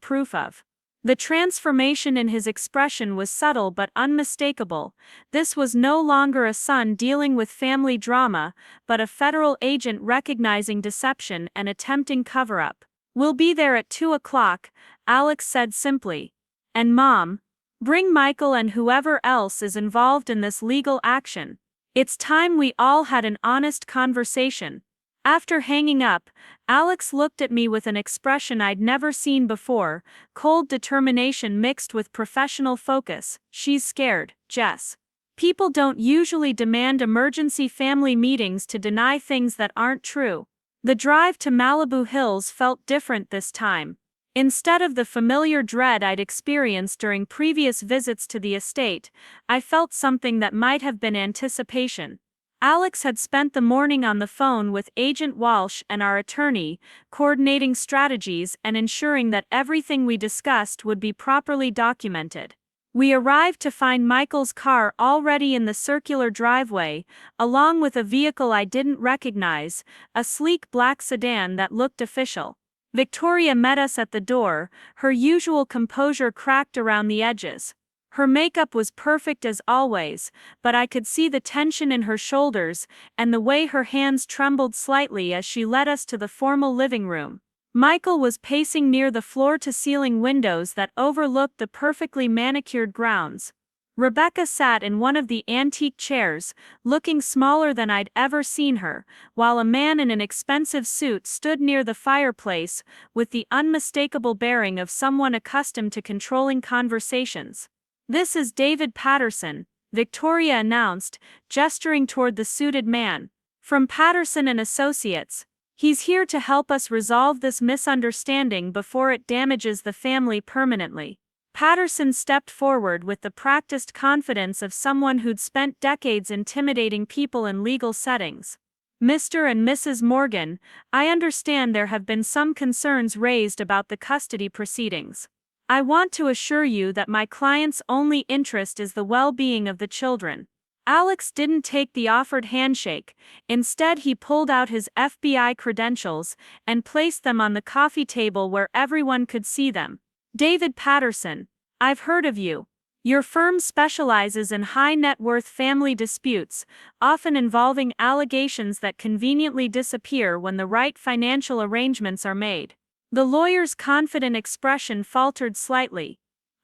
proof of. The transformation in his expression was subtle but unmistakable. This was no longer a son dealing with family drama, but a federal agent recognizing deception and attempting cover-up. "We'll be there at 2 o'clock, Alex said simply. "And Mom?" Bring Michael and whoever else is involved in this legal action. It's time we all had an honest conversation." After hanging up, Alex looked at me with an expression I'd never seen before, cold determination mixed with professional focus. "She's scared, Jess. People don't usually demand emergency family meetings to deny things that aren't true." The drive to Malibu Hills felt different this time. Instead of the familiar dread I'd experienced during previous visits to the estate, I felt something that might have been anticipation. Alex had spent the morning on the phone with Agent Walsh and our attorney, coordinating strategies and ensuring that everything we discussed would be properly documented. We arrived to find Michael's car already in the circular driveway, along with a vehicle I didn't recognize, a sleek black sedan that looked official. Victoria met us at the door, her usual composure cracked around the edges. Her makeup was perfect as always, but I could see the tension in her shoulders and the way her hands trembled slightly as she led us to the formal living room. Michael was pacing near the floor-to-ceiling windows that overlooked the perfectly manicured grounds. Rebecca sat in one of the antique chairs, looking smaller than I'd ever seen her, while a man in an expensive suit stood near the fireplace, with the unmistakable bearing of someone accustomed to controlling conversations. "This is David Patterson," Victoria announced, gesturing toward the suited man. "From Patterson and Associates. He's here to help us resolve this misunderstanding before it damages the family permanently." Patterson stepped forward with the practiced confidence of someone who'd spent decades intimidating people in legal settings. "Mr. and Mrs. Morgan, I understand there have been some concerns raised about the custody proceedings. I want to assure you that my client's only interest is the well-being of the children." Alex didn't take the offered handshake. Instead, he pulled out his FBI credentials and placed them on the coffee table where everyone could see them. "David Patterson, I've heard of you. Your firm specializes in high-net-worth family disputes, often involving allegations that conveniently disappear when the right financial arrangements are made." The lawyer's confident expression faltered slightly.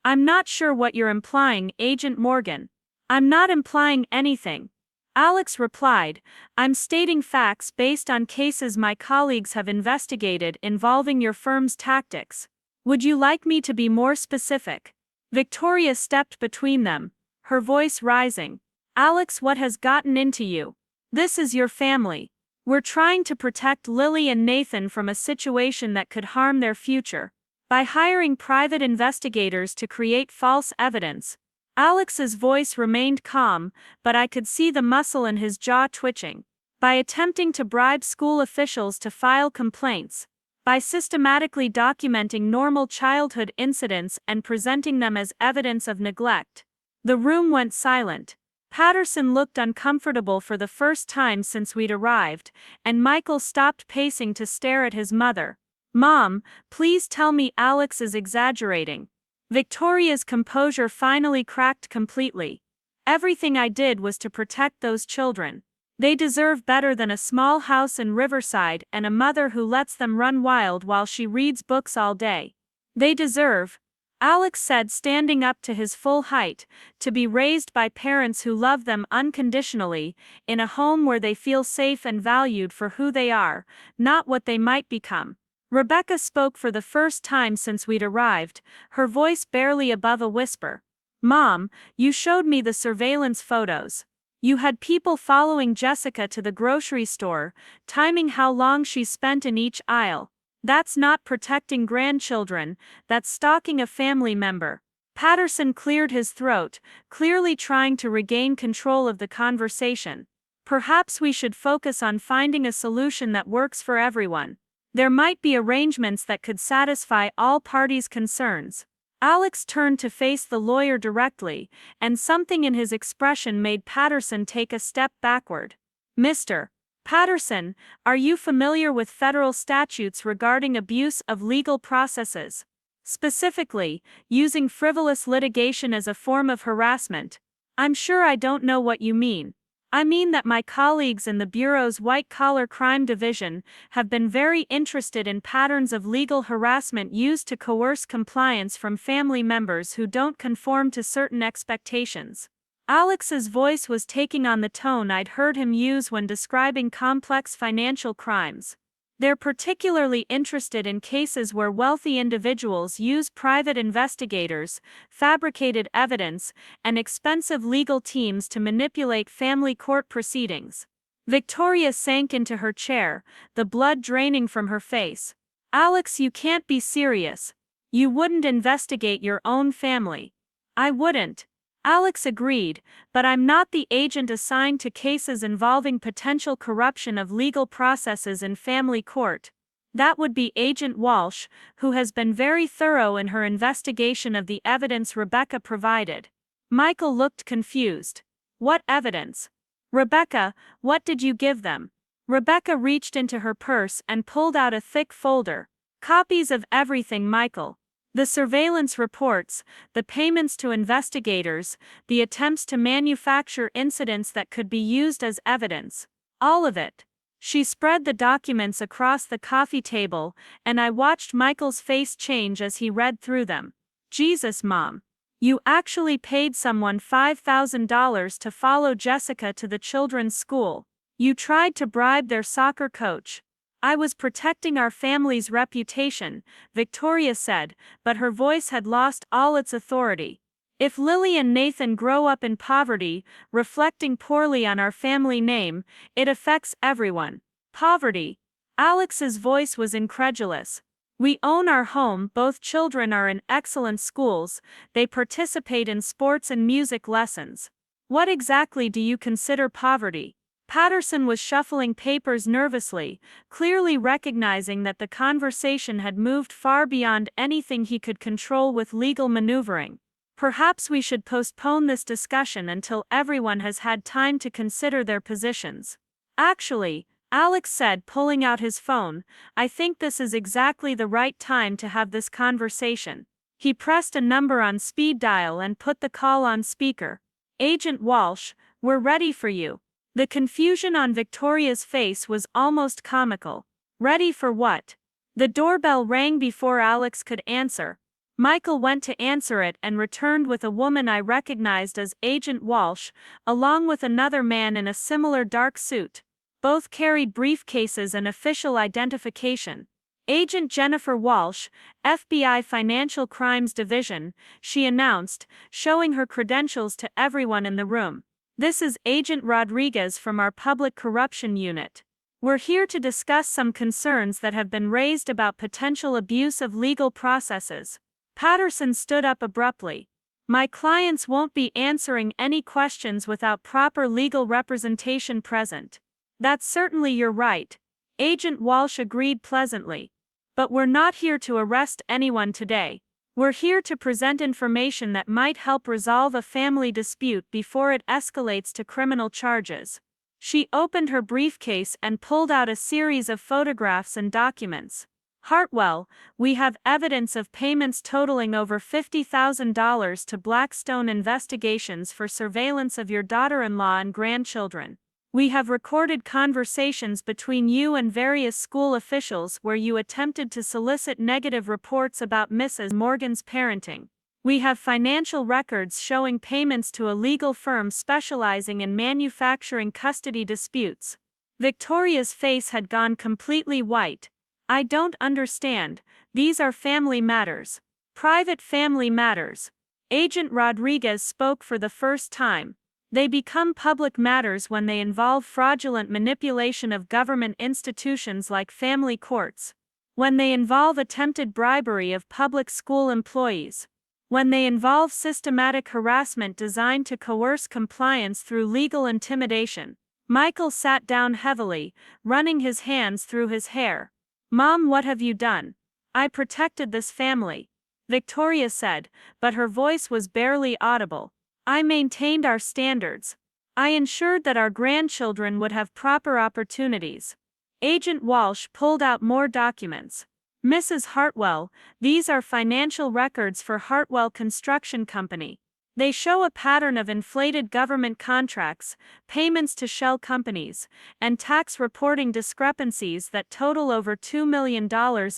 "I'm not sure what you're implying, Agent Morgan." "I'm not implying anything," Alex replied. "I'm stating facts based on cases my colleagues have investigated involving your firm's tactics. Would you like me to be more specific?" Victoria stepped between them, her voice rising. "Alex, what has gotten into you? This is your family. We're trying to protect Lily and Nathan from a situation that could harm their future. By hiring private investigators to create false evidence." Alex's voice remained calm, but I could see the muscle in his jaw twitching. "By attempting to bribe school officials to file complaints. By systematically documenting normal childhood incidents and presenting them as evidence of neglect." The room went silent. Patterson looked uncomfortable for the first time since we'd arrived, and Michael stopped pacing to stare at his mother. "Mom, please tell me Alex is exaggerating." Victoria's composure finally cracked completely. "Everything I did was to protect those children. They deserve better than a small house in Riverside and a mother who lets them run wild while she reads books all day. They deserve," Alex said, standing up to his full height, "to be raised by parents who love them unconditionally, in a home where they feel safe and valued for who they are, not what they might become." Rebecca spoke for the first time since we'd arrived, her voice barely above a whisper. "Mom, you showed me the surveillance photos. You had people following Jessica to the grocery store, timing how long she spent in each aisle. That's not protecting grandchildren, that's stalking a family member." Patterson cleared his throat, clearly trying to regain control of the conversation. "Perhaps we should focus on finding a solution that works for everyone. There might be arrangements that could satisfy all parties' concerns." Alex turned to face the lawyer directly, and something in his expression made Patterson take a step backward. "Mr. Patterson, are you familiar with federal statutes regarding abuse of legal processes? Specifically, using frivolous litigation as a form of harassment?" "I'm sure I don't know what you mean." I mean that my colleagues in the Bureau's white-collar crime division have been very interested in patterns of legal harassment used to coerce compliance from family members who don't conform to certain expectations. Alex's voice was taking on the tone I'd heard him use when describing complex financial crimes. They're particularly interested in cases where wealthy individuals use private investigators, fabricated evidence, and expensive legal teams to manipulate family court proceedings. Victoria sank into her chair, the blood draining from her face. Alex, you can't be serious. You wouldn't investigate your own family. I wouldn't. Alex agreed, but I'm not the agent assigned to cases involving potential corruption of legal processes in family court. That would be Agent Walsh, who has been very thorough in her investigation of the evidence Rebecca provided. Michael looked confused. What evidence? Rebecca, what did you give them? Rebecca reached into her purse and pulled out a thick folder. Copies of everything, Michael. The surveillance reports, the payments to investigators, the attempts to manufacture incidents that could be used as evidence. All of it. She spread the documents across the coffee table, and I watched Michael's face change as he read through them. Jesus, Mom. You actually paid someone $5,000 to follow Jessica to the children's school. You tried to bribe their soccer coach. I was protecting our family's reputation, Victoria said, but her voice had lost all its authority. If Lily and Nathan grow up in poverty, reflecting poorly on our family name, it affects everyone. Poverty. Alex's voice was incredulous. We own our home, both children are in excellent schools, they participate in sports and music lessons. What exactly do you consider poverty? Patterson was shuffling papers nervously, clearly recognizing that the conversation had moved far beyond anything he could control with legal maneuvering. Perhaps we should postpone this discussion until everyone has had time to consider their positions. Actually, Alex said, pulling out his phone, I think this is exactly the right time to have this conversation. He pressed a number on speed dial and put the call on speaker. Agent Walsh, we're ready for you. The confusion on Victoria's face was almost comical. Ready for what? The doorbell rang before Alex could answer. Michael went to answer it and returned with a woman I recognized as Agent Walsh, along with another man in a similar dark suit. Both carried briefcases and official identification. Agent Jennifer Walsh, FBI Financial Crimes Division, she announced, showing her credentials to everyone in the room. This is Agent Rodriguez from our Public Corruption Unit. We're here to discuss some concerns that have been raised about potential abuse of legal processes. Patterson stood up abruptly. My clients won't be answering any questions without proper legal representation present. That's certainly your right. Agent Walsh agreed pleasantly. But we're not here to arrest anyone today. We're here to present information that might help resolve a family dispute before it escalates to criminal charges. She opened her briefcase and pulled out a series of photographs and documents. Hartwell, we have evidence of payments totaling over $50,000 to Blackstone Investigations for surveillance of your daughter-in-law and grandchildren. We have recorded conversations between you and various school officials where you attempted to solicit negative reports about Mrs. Morgan's parenting. We have financial records showing payments to a legal firm specializing in manufacturing custody disputes. Victoria's face had gone completely white. I don't understand. These are family matters. Private family matters. Agent Rodriguez spoke for the first time. They become public matters when they involve fraudulent manipulation of government institutions like family courts. When they involve attempted bribery of public school employees. When they involve systematic harassment designed to coerce compliance through legal intimidation. Michael sat down heavily, running his hands through his hair. Mom, what have you done? I protected this family, Victoria said, but her voice was barely audible. I maintained our standards. I ensured that our grandchildren would have proper opportunities. Agent Walsh pulled out more documents. Mrs. Hartwell, these are financial records for Hartwell Construction Company. They show a pattern of inflated government contracts, payments to shell companies, and tax reporting discrepancies that total over $2 million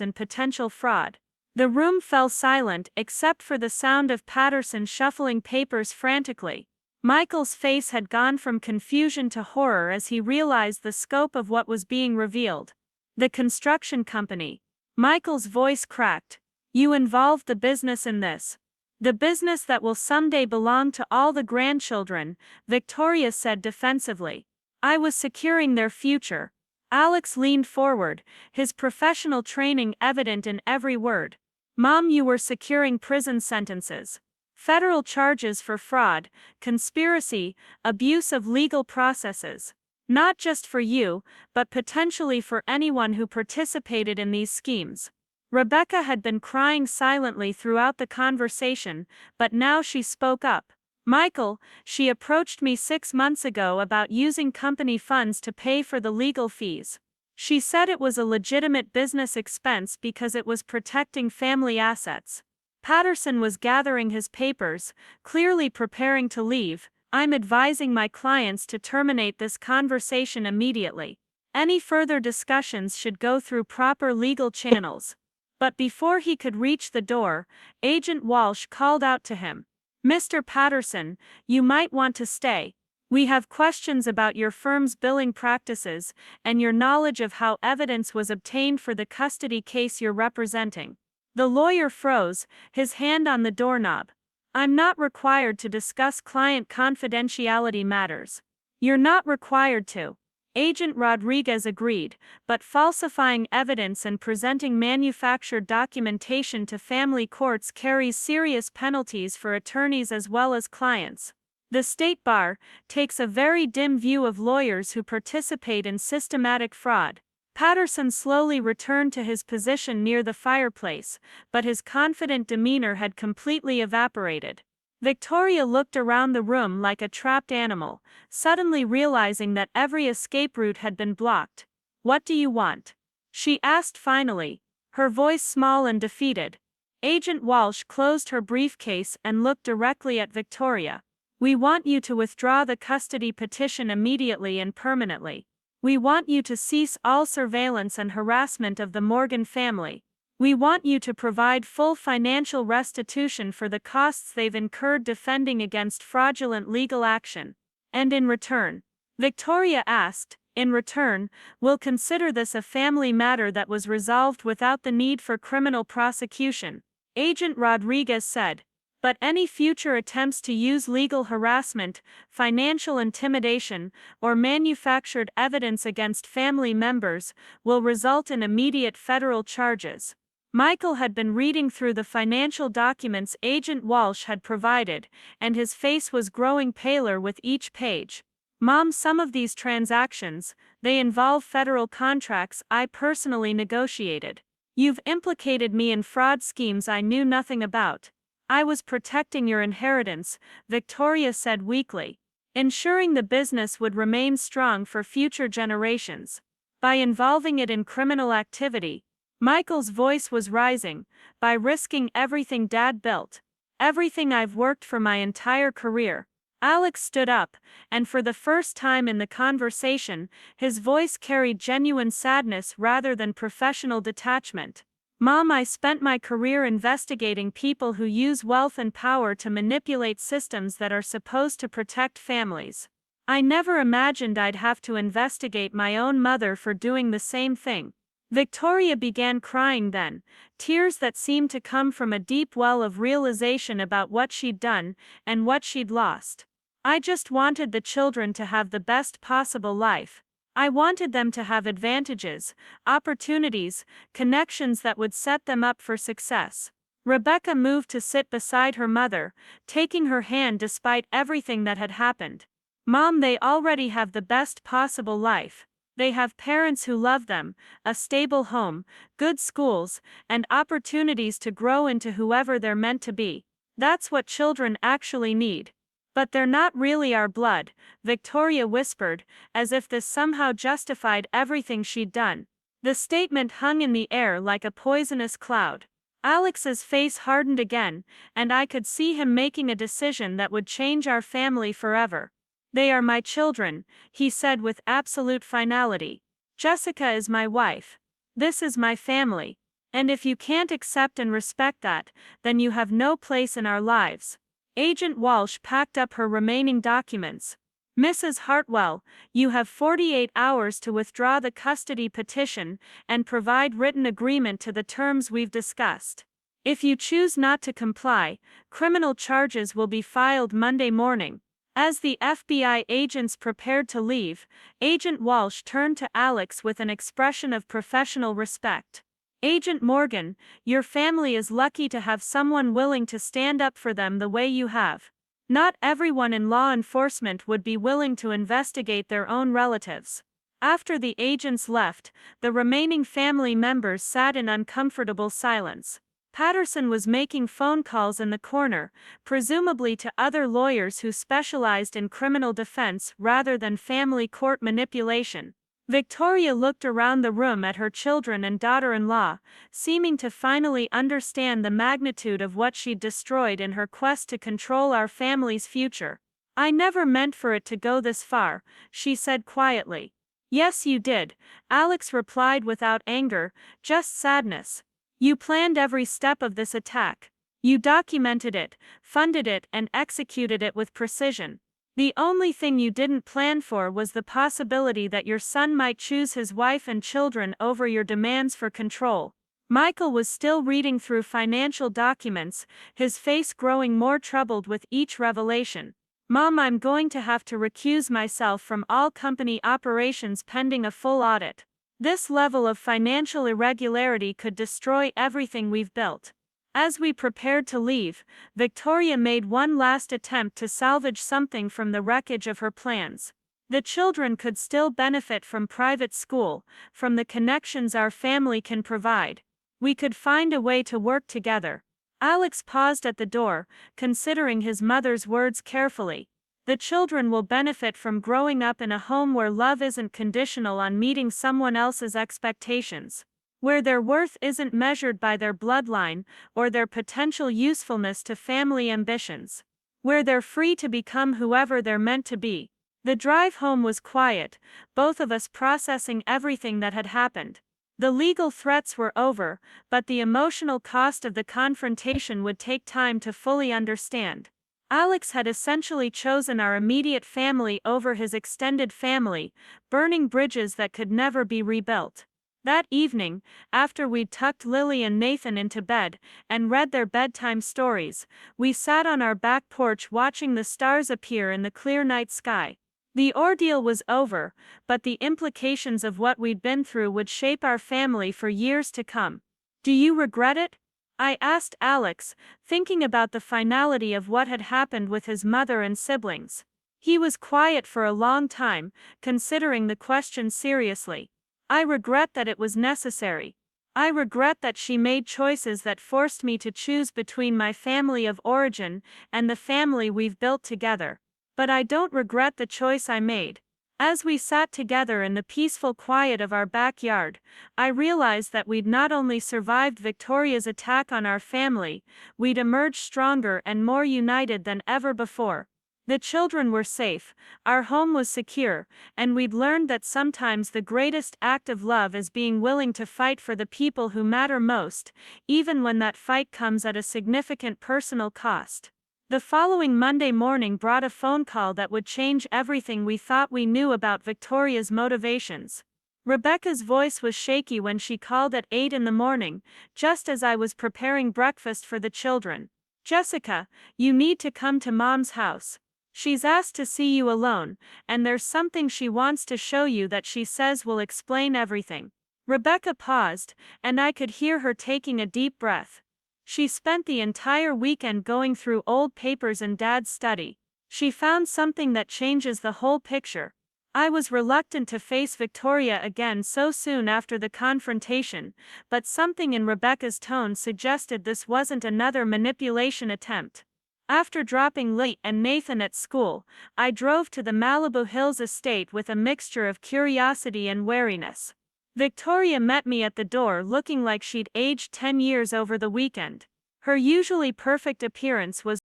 in potential fraud. The room fell silent except for the sound of Patterson shuffling papers frantically. Michael's face had gone from confusion to horror as he realized the scope of what was being revealed. The construction company. Michael's voice cracked. You involved the business in this. The business that will someday belong to all the grandchildren, Victoria said defensively. I was securing their future. Alex leaned forward, his professional training evident in every word. Mom, you were securing prison sentences. Federal charges for fraud, conspiracy, abuse of legal processes. Not just for you, but potentially for anyone who participated in these schemes. Rebecca had been crying silently throughout the conversation, but now she spoke up. Michael, she approached me 6 months ago about using company funds to pay for the legal fees. She said it was a legitimate business expense because it was protecting family assets. Patterson was gathering his papers, clearly preparing to leave. I'm advising my clients to terminate this conversation immediately. Any further discussions should go through proper legal channels. But before he could reach the door, Agent Walsh called out to him. Mr. Patterson, you might want to stay. We have questions about your firm's billing practices and your knowledge of how evidence was obtained for the custody case you're representing. The lawyer froze, his hand on the doorknob. I'm not required to discuss client confidentiality matters. You're not required to. Agent Rodriguez agreed, but falsifying evidence and presenting manufactured documentation to family courts carries serious penalties for attorneys as well as clients. The State Bar takes a very dim view of lawyers who participate in systematic fraud. Patterson slowly returned to his position near the fireplace, but his confident demeanor had completely evaporated. Victoria looked around the room like a trapped animal, suddenly realizing that every escape route had been blocked. What do you want? She asked finally, her voice small and defeated. Agent Walsh closed her briefcase and looked directly at Victoria. We want you to withdraw the custody petition immediately and permanently. We want you to cease all surveillance and harassment of the Morgan family. We want you to provide full financial restitution for the costs they've incurred defending against fraudulent legal action. And in return, Victoria asked, in return, we'll consider this a family matter that was resolved without the need for criminal prosecution. Agent Rodriguez said. But any future attempts to use legal harassment, financial intimidation, or manufactured evidence against family members will result in immediate federal charges. Michael had been reading through the financial documents Agent Walsh had provided, and his face was growing paler with each page. Mom, some of these transactions, they involve federal contracts I personally negotiated. You've implicated me in fraud schemes I knew nothing about. I was protecting your inheritance, Victoria said weakly, ensuring the business would remain strong for future generations. By involving it in criminal activity, Michael's voice was rising, by risking everything Dad built, everything I've worked for my entire career. Alex stood up, and for the first time in the conversation, his voice carried genuine sadness rather than professional detachment. Mom, I spent my career investigating people who use wealth and power to manipulate systems that are supposed to protect families. I never imagined I'd have to investigate my own mother for doing the same thing. Victoria began crying then, tears that seemed to come from a deep well of realization about what she'd done and what she'd lost. I just wanted the children to have the best possible life. I wanted them to have advantages, opportunities, connections that would set them up for success. Rebecca moved to sit beside her mother, taking her hand despite everything that had happened. Mom, they already have the best possible life. They have parents who love them, a stable home, good schools, and opportunities to grow into whoever they're meant to be. That's what children actually need. But they're not really our blood, Victoria whispered, as if this somehow justified everything she'd done. The statement hung in the air like a poisonous cloud. Alex's face hardened again, and I could see him making a decision that would change our family forever. They are my children, he said with absolute finality. Jessica is my wife. This is my family. And if you can't accept and respect that, then you have no place in our lives. Agent Walsh packed up her remaining documents. Mrs. Hartwell, you have 48 hours to withdraw the custody petition and provide written agreement to the terms we've discussed. If you choose not to comply, criminal charges will be filed Monday morning. As the FBI agents prepared to leave, Agent Walsh turned to Alex with an expression of professional respect. Agent Morgan, your family is lucky to have someone willing to stand up for them the way you have. Not everyone in law enforcement would be willing to investigate their own relatives. After the agents left, the remaining family members sat in uncomfortable silence. Patterson was making phone calls in the corner, presumably to other lawyers who specialized in criminal defense rather than family court manipulation. Victoria looked around the room at her children and daughter-in-law, seeming to finally understand the magnitude of what she'd destroyed in her quest to control our family's future. I never meant for it to go this far, she said quietly. Yes, you did, Alex replied without anger, just sadness. You planned every step of this attack. You documented it, funded it, and executed it with precision. The only thing you didn't plan for was the possibility that your son might choose his wife and children over your demands for control. Michael was still reading through financial documents, his face growing more troubled with each revelation. Mom, I'm going to have to recuse myself from all company operations pending a full audit. This level of financial irregularity could destroy everything we've built. As we prepared to leave, Victoria made one last attempt to salvage something from the wreckage of her plans. The children could still benefit from private school, from the connections our family can provide. We could find a way to work together. Alex paused at the door, considering his mother's words carefully. The children will benefit from growing up in a home where love isn't conditional on meeting someone else's expectations, where their worth isn't measured by their bloodline or their potential usefulness to family ambitions, where they're free to become whoever they're meant to be. The drive home was quiet, both of us processing everything that had happened. The legal threats were over, but the emotional cost of the confrontation would take time to fully understand. Alex had essentially chosen our immediate family over his extended family, burning bridges that could never be rebuilt. That evening, after we'd tucked Lily and Nathan into bed and read their bedtime stories, we sat on our back porch watching the stars appear in the clear night sky. The ordeal was over, but the implications of what we'd been through would shape our family for years to come. Do you regret it? I asked Alex, thinking about the finality of what had happened with his mother and siblings. He was quiet for a long time, considering the question seriously. I regret that it was necessary. I regret that she made choices that forced me to choose between my family of origin and the family we've built together. But I don't regret the choice I made. As we sat together in the peaceful quiet of our backyard, I realized that we'd not only survived Victoria's attack on our family, we'd emerged stronger and more united than ever before. The children were safe, our home was secure, and we'd learned that sometimes the greatest act of love is being willing to fight for the people who matter most, even when that fight comes at a significant personal cost. The following Monday morning brought a phone call that would change everything we thought we knew about Victoria's motivations. Rebecca's voice was shaky when she called at 8 in the morning, just as I was preparing breakfast for the children. Jessica, you need to come to Mom's house. She's asked to see you alone, and there's something she wants to show you that she says will explain everything. Rebecca paused, and I could hear her taking a deep breath. She spent the entire weekend going through old papers in Dad's study. She found something that changes the whole picture. I was reluctant to face Victoria again so soon after the confrontation, but something in Rebecca's tone suggested this wasn't another manipulation attempt. After dropping Lee and Nathan at school, I drove to the Malibu Hills estate with a mixture of curiosity and wariness. Victoria met me at the door looking like she'd aged 10 years over the weekend. Her usually perfect appearance was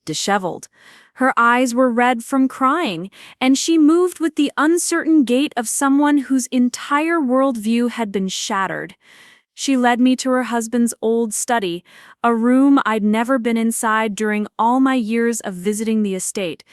disheveled. Her eyes were red from crying, and she moved with the uncertain gait of someone whose entire worldview had been shattered. She led me to her husband's old study, a room I'd never been inside during all my years of visiting the estate.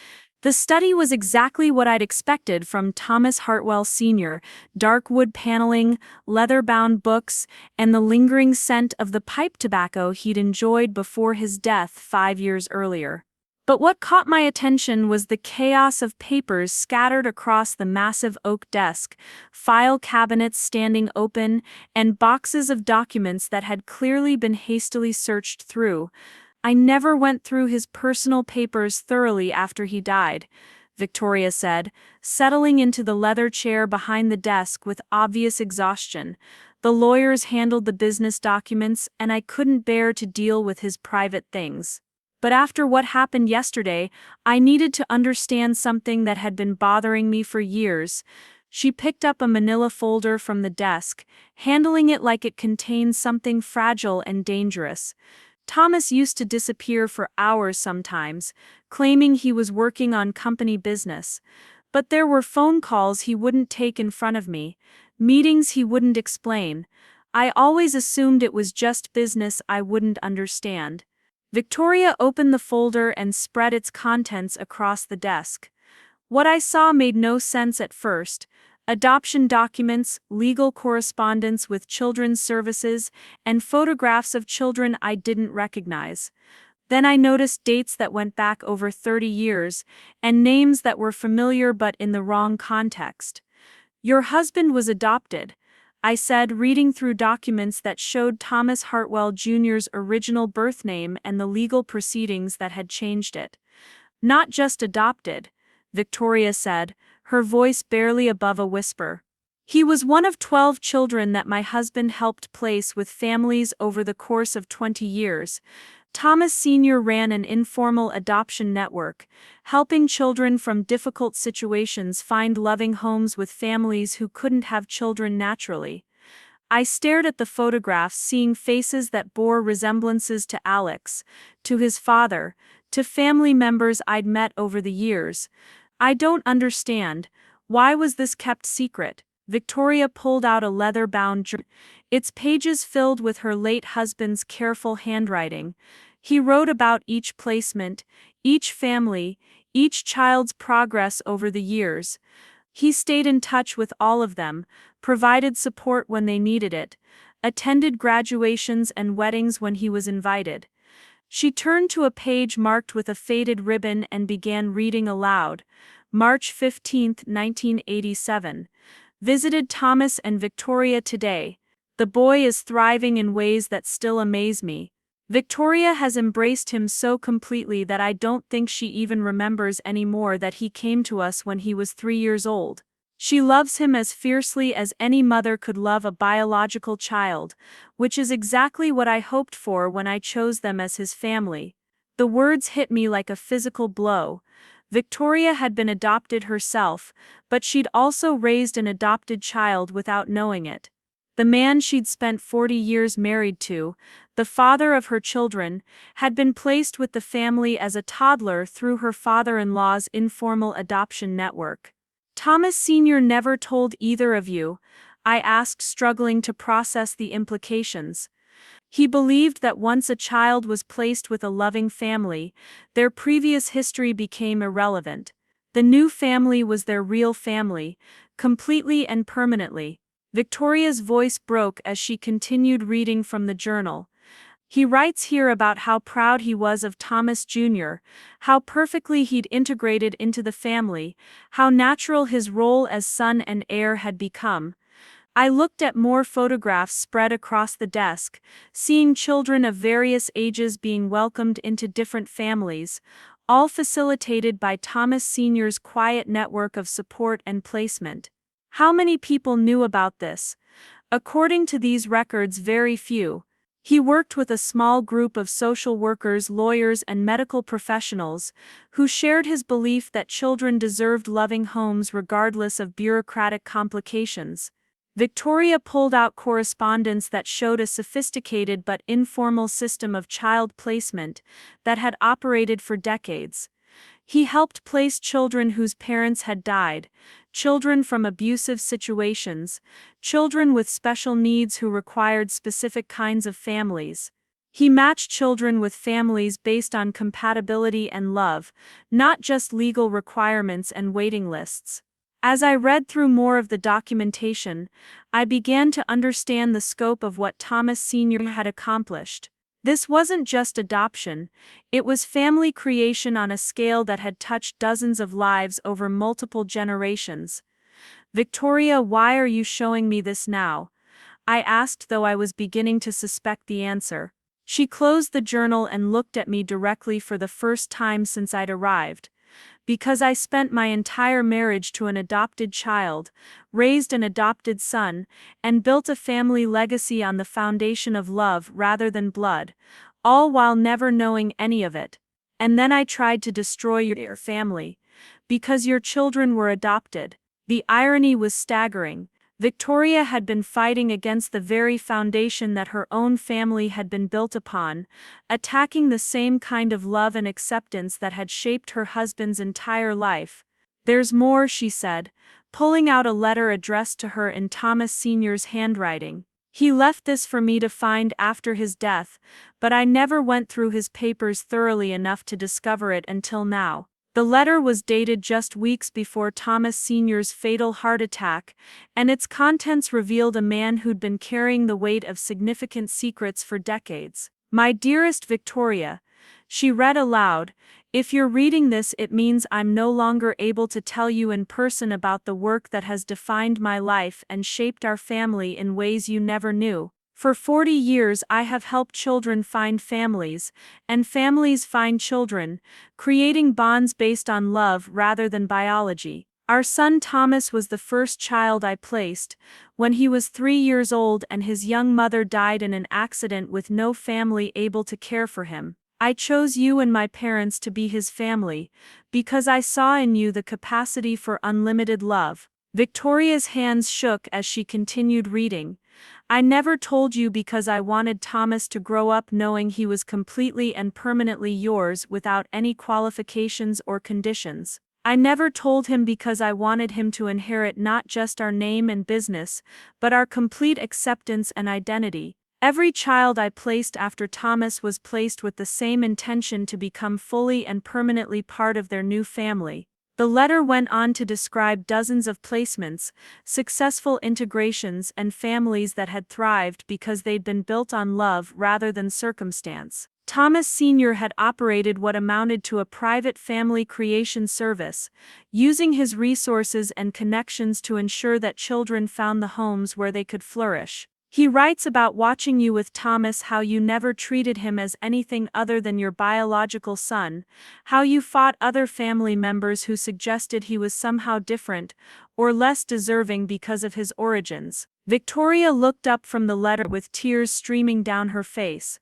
The study was exactly what I'd expected from Thomas Hartwell Sr. Dark wood paneling, leather-bound books, and the lingering scent of the pipe tobacco he'd enjoyed before his death 5 years earlier. But what caught my attention was the chaos of papers scattered across the massive oak desk, file cabinets standing open, and boxes of documents that had clearly been hastily searched through. I never went through his personal papers thoroughly after he died, Victoria said, settling into the leather chair behind the desk with obvious exhaustion. The lawyers handled the business documents, and I couldn't bear to deal with his private things. But after what happened yesterday, I needed to understand something that had been bothering me for years. She picked up a manila folder from the desk, handling it like it contained something fragile and dangerous. Thomas used to disappear for hours sometimes, claiming he was working on company business. But there were phone calls he wouldn't take in front of me, meetings he wouldn't explain. I always assumed it was just business I wouldn't understand. Victoria opened the folder and spread its contents across the desk. What I saw made no sense at first. Adoption documents, legal correspondence with children's services, and photographs of children I didn't recognize. Then I noticed dates that went back over 30 years, and names that were familiar but in the wrong context. "Your husband was adopted," I said, reading through documents that showed Thomas Hartwell Jr.'s original birth name and the legal proceedings that had changed it. "Not just adopted," Victoria said, her voice barely above a whisper. "He was one of 12 children that my husband helped place with families over the course of 20 years. Thomas Sr. ran an informal adoption network, helping children from difficult situations find loving homes with families who couldn't have children naturally." I stared at the photographs, seeing faces that bore resemblances to Alex, to his father, to family members I'd met over the years. "I don't understand. Why was this kept secret?" Victoria pulled out a leather-bound journal, its pages filled with her late husband's careful handwriting. He wrote about each placement, each family, each child's progress over the years. He stayed in touch with all of them, provided support when they needed it, attended graduations and weddings when he was invited. She turned to a page marked with a faded ribbon and began reading aloud. March 15, 1987. Visited Thomas and Victoria today. The boy is thriving in ways that still amaze me. Victoria has embraced him so completely that I don't think she even remembers anymore that he came to us when he was 3 years old. She loves him as fiercely as any mother could love a biological child, which is exactly what I hoped for when I chose them as his family. The words hit me like a physical blow. Victoria had been adopted herself, but she'd also raised an adopted child without knowing it. The man she'd spent 40 years married to, the father of her children, had been placed with the family as a toddler through her father-in-law's informal adoption network. "Thomas Sr. never told either of you?" I asked, struggling to process the implications. "He believed that once a child was placed with a loving family, their previous history became irrelevant. The new family was their real family, completely and permanently." Victoria's voice broke as she continued reading from the journal. "He writes here about how proud he was of Thomas Jr., how perfectly he'd integrated into the family, how natural his role as son and heir had become." I looked at more photographs spread across the desk, seeing children of various ages being welcomed into different families, all facilitated by Thomas Sr.'s quiet network of support and placement. How many people knew about this? According to these records, very few. He worked with a small group of social workers, lawyers, and medical professionals who shared his belief that children deserved loving homes regardless of bureaucratic complications. Victoria pulled out correspondence that showed a sophisticated but informal system of child placement that had operated for decades. He helped place children whose parents had died, children from abusive situations, children with special needs who required specific kinds of families. He matched children with families based on compatibility and love, not just legal requirements and waiting lists. As I read through more of the documentation, I began to understand the scope of what Thomas Sr. had accomplished. This wasn't just adoption, it was family creation on a scale that had touched dozens of lives over multiple generations. Victoria, why are you showing me this now? I asked, though I was beginning to suspect the answer. She closed the journal and looked at me directly for the first time since I'd arrived. Because I spent my entire marriage to an adopted child, raised an adopted son, and built a family legacy on the foundation of love rather than blood, all while never knowing any of it. And then I tried to destroy your family, because your children were adopted. The irony was staggering. Victoria had been fighting against the very foundation that her own family had been built upon, attacking the same kind of love and acceptance that had shaped her husband's entire life. There's more, she said, pulling out a letter addressed to her in Thomas Sr.'s handwriting. He left this for me to find after his death, but I never went through his papers thoroughly enough to discover it until now. The letter was dated just weeks before Thomas Sr.'s fatal heart attack, and its contents revealed a man who'd been carrying the weight of significant secrets for decades. My dearest Victoria, she read aloud, if you're reading this, it means I'm no longer able to tell you in person about the work that has defined my life and shaped our family in ways you never knew. For 40 years I have helped children find families, and families find children, creating bonds based on love rather than biology. Our son Thomas was the first child I placed, when he was 3 years old and his young mother died in an accident with no family able to care for him. I chose you and my parents to be his family, because I saw in you the capacity for unlimited love. Victoria's hands shook as she continued reading. I never told you because I wanted Thomas to grow up knowing he was completely and permanently yours without any qualifications or conditions. I never told him because I wanted him to inherit not just our name and business, but our complete acceptance and identity. Every child I placed after Thomas was placed with the same intention to become fully and permanently part of their new family. The letter went on to describe dozens of placements, successful integrations, and families that had thrived because they'd been built on love rather than circumstance. Thomas Sr. had operated what amounted to a private family creation service, using his resources and connections to ensure that children found the homes where they could flourish. He writes about watching you with Thomas, how you never treated him as anything other than your biological son, how you fought other family members who suggested he was somehow different or less deserving because of his origins. Victoria looked up from the letter with tears streaming down her face.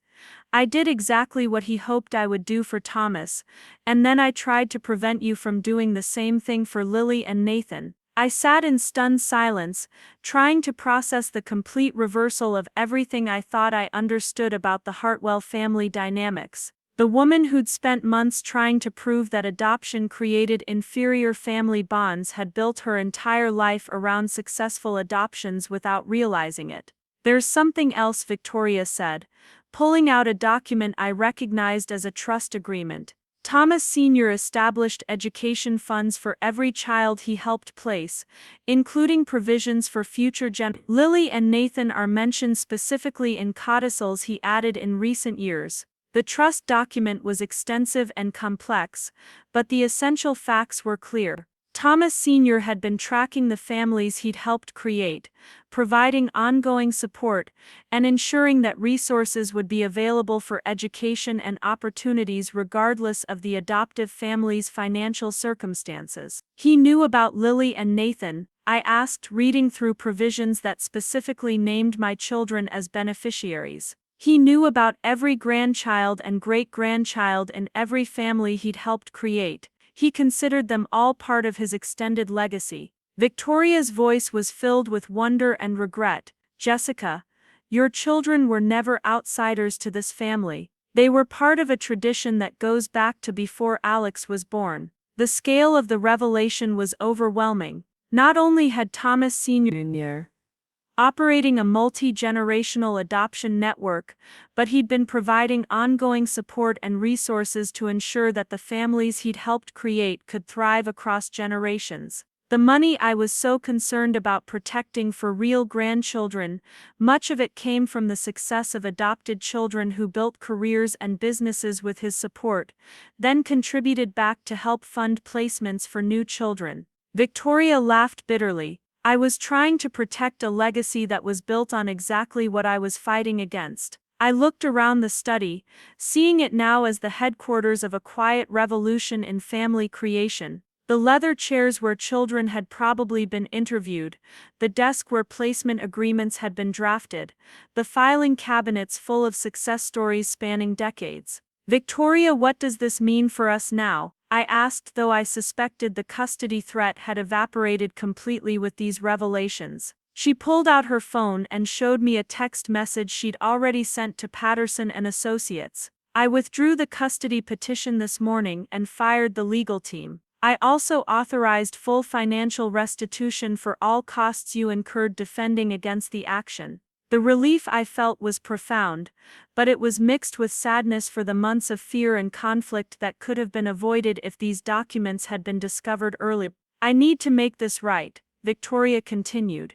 I did exactly what he hoped I would do for Thomas, and then I tried to prevent you from doing the same thing for Lily and Nathan. I sat in stunned silence, trying to process the complete reversal of everything I thought I understood about the Hartwell family dynamics. The woman who'd spent months trying to prove that adoption created inferior family bonds had built her entire life around successful adoptions without realizing it. There's something else, Victoria said, pulling out a document I recognized as a trust agreement. Thomas Sr. established education funds for every child he helped place, including provisions for future generations. Lily and Nathan are mentioned specifically in codicils he added in recent years. The trust document was extensive and complex, but the essential facts were clear. Thomas Sr. had been tracking the families he'd helped create, providing ongoing support, and ensuring that resources would be available for education and opportunities regardless of the adoptive family's financial circumstances. He knew about Lily and Nathan, I asked, reading through provisions that specifically named my children as beneficiaries. He knew about every grandchild and great-grandchild in every family he'd helped create. He considered them all part of his extended legacy. Victoria's voice was filled with wonder and regret. "Jessica, your children were never outsiders to this family. They were part of a tradition that goes back to before Alex was born." The scale of the revelation was overwhelming. Not only had Thomas Sr. operating a multi-generational adoption network, but he'd been providing ongoing support and resources to ensure that the families he'd helped create could thrive across generations. The money I was so concerned about protecting for real grandchildren, much of it came from the success of adopted children who built careers and businesses with his support, then contributed back to help fund placements for new children. Victoria laughed bitterly. "I was trying to protect a legacy that was built on exactly what I was fighting against." I looked around the study, seeing it now as the headquarters of a quiet revolution in family creation. The leather chairs where children had probably been interviewed, the desk where placement agreements had been drafted, the filing cabinets full of success stories spanning decades. "Victoria, what does this mean for us now?" I asked, though I suspected the custody threat had evaporated completely with these revelations. She pulled out her phone and showed me a text message she'd already sent to Patterson and Associates. "I withdrew the custody petition this morning and fired the legal team. I also authorized full financial restitution for all costs you incurred defending against the action." The relief I felt was profound, but it was mixed with sadness for the months of fear and conflict that could have been avoided if these documents had been discovered earlier. "I need to make this right," Victoria continued.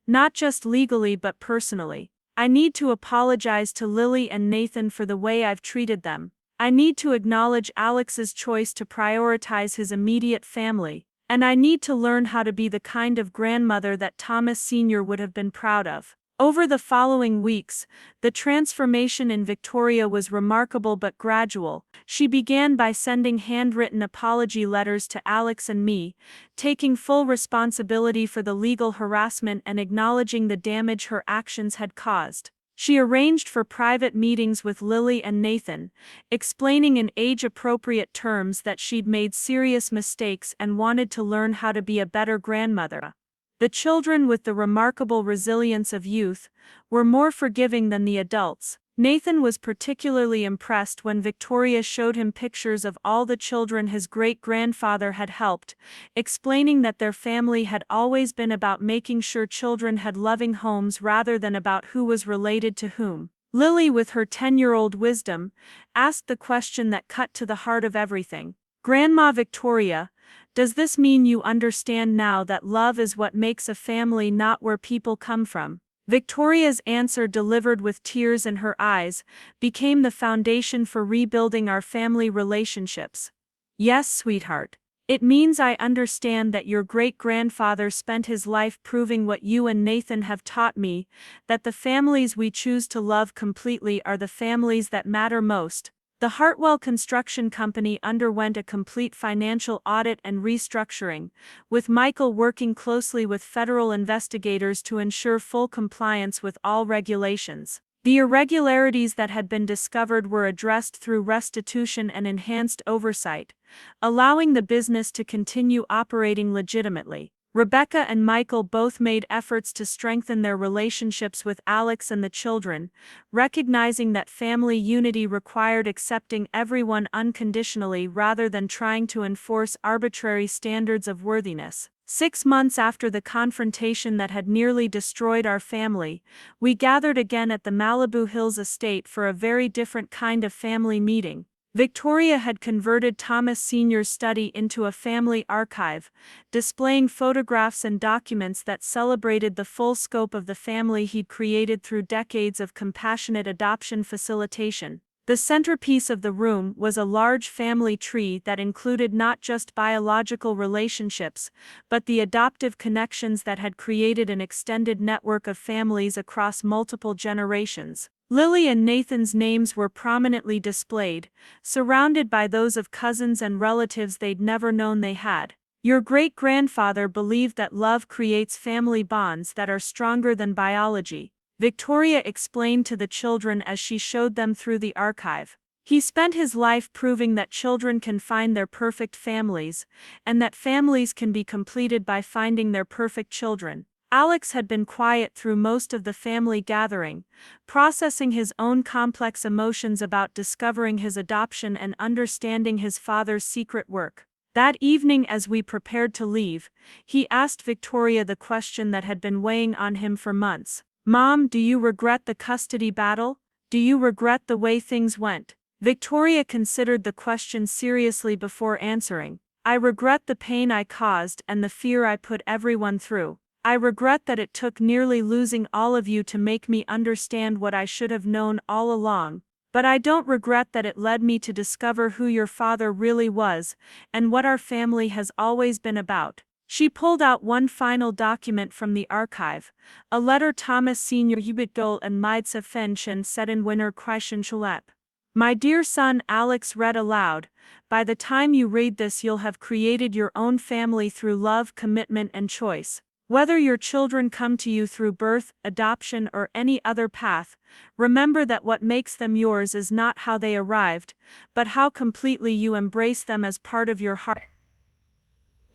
"Not just legally but personally. I need to apologize to Lily and Nathan for the way I've treated them. I need to acknowledge Alex's choice to prioritize his immediate family, and I need to learn how to be the kind of grandmother that Thomas Sr. would have been proud of." Over the following weeks, the transformation in Victoria was remarkable but gradual. She began by sending handwritten apology letters to Alex and me, taking full responsibility for the legal harassment and acknowledging the damage her actions had caused. She arranged for private meetings with Lily and Nathan, explaining in age-appropriate terms that she'd made serious mistakes and wanted to learn how to be a better grandmother. The children, with the remarkable resilience of youth, were more forgiving than the adults. Nathan was particularly impressed when Victoria showed him pictures of all the children his great-grandfather had helped, explaining that their family had always been about making sure children had loving homes rather than about who was related to whom. Lily, with her 10-year-old wisdom, asked the question that cut to the heart of everything. "Grandma Victoria, does this mean you understand now that love is what makes a family, not where people come from?" Victoria's answer, delivered with tears in her eyes, became the foundation for rebuilding our family relationships. "Yes, sweetheart. It means I understand that your great-grandfather spent his life proving what you and Nathan have taught me, that the families we choose to love completely are the families that matter most." The Hartwell Construction Company underwent a complete financial audit and restructuring, with Michael working closely with federal investigators to ensure full compliance with all regulations. The irregularities that had been discovered were addressed through restitution and enhanced oversight, allowing the business to continue operating legitimately. Rebecca and Michael both made efforts to strengthen their relationships with Alex and the children, recognizing that family unity required accepting everyone unconditionally rather than trying to enforce arbitrary standards of worthiness. 6 months after the confrontation that had nearly destroyed our family, we gathered again at the Malibu Hills estate for a very different kind of family meeting. Victoria had converted Thomas Sr.'s study into a family archive, displaying photographs and documents that celebrated the full scope of the family he'd created through decades of compassionate adoption facilitation. The centerpiece of the room was a large family tree that included not just biological relationships, but the adoptive connections that had created an extended network of families across multiple generations. Lily and Nathan's names were prominently displayed, surrounded by those of cousins and relatives they'd never known they had. "Your great-grandfather believed that love creates family bonds that are stronger than biology," Victoria explained to the children as she showed them through the archive. He spent his life proving that children can find their perfect families, and that families can be completed by finding their perfect children. Alex had been quiet through most of the family gathering, processing his own complex emotions about discovering his adoption and understanding his father's secret work. That evening, as we prepared to leave, he asked Victoria the question that had been weighing on him for months. "Mom, do you regret the custody battle? Do you regret the way things went?" Victoria considered the question seriously before answering. "I regret the pain I caused and the fear I put everyone through. I regret that it took nearly losing all of you to make me understand what I should have known all along. But I don't regret that it led me to discover who your father really was and what our family has always been about." She pulled out one final document from the archive, a letter Thomas Sr. Hubitgol and Maidsa Fenchen said in Winter Kreischen Schulep. "My dear son," Alex read aloud, "by the time you read this you'll have created your own family through love, commitment and choice. Whether your children come to you through birth, adoption or any other path, remember that what makes them yours is not how they arrived, but how completely you embrace them as part of your heart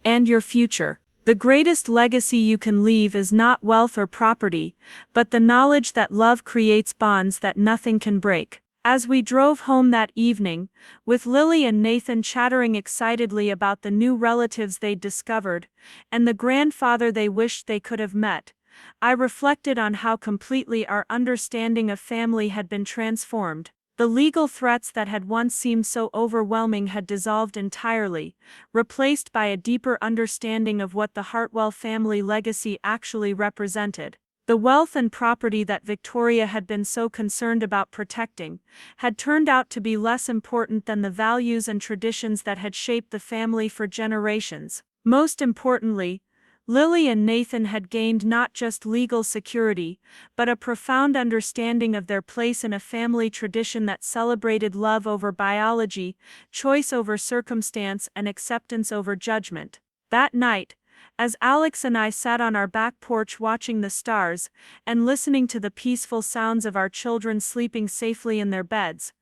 and your future. The greatest legacy you can leave is not wealth or property, but the knowledge that love creates bonds that nothing can break." As we drove home that evening, with Lily and Nathan chattering excitedly about the new relatives they'd discovered, and the grandfather they wished they could have met, I reflected on how completely our understanding of family had been transformed. The legal threats that had once seemed so overwhelming had dissolved entirely, replaced by a deeper understanding of what the Hartwell family legacy actually represented. The wealth and property that Victoria had been so concerned about protecting had turned out to be less important than the values and traditions that had shaped the family for generations. Most importantly, Lily and Nathan had gained not just legal security, but a profound understanding of their place in a family tradition that celebrated love over biology, choice over circumstance, and acceptance over judgment. That night, as Alex and I sat on our back porch watching the stars and listening to the peaceful sounds of our children sleeping safely in their beds,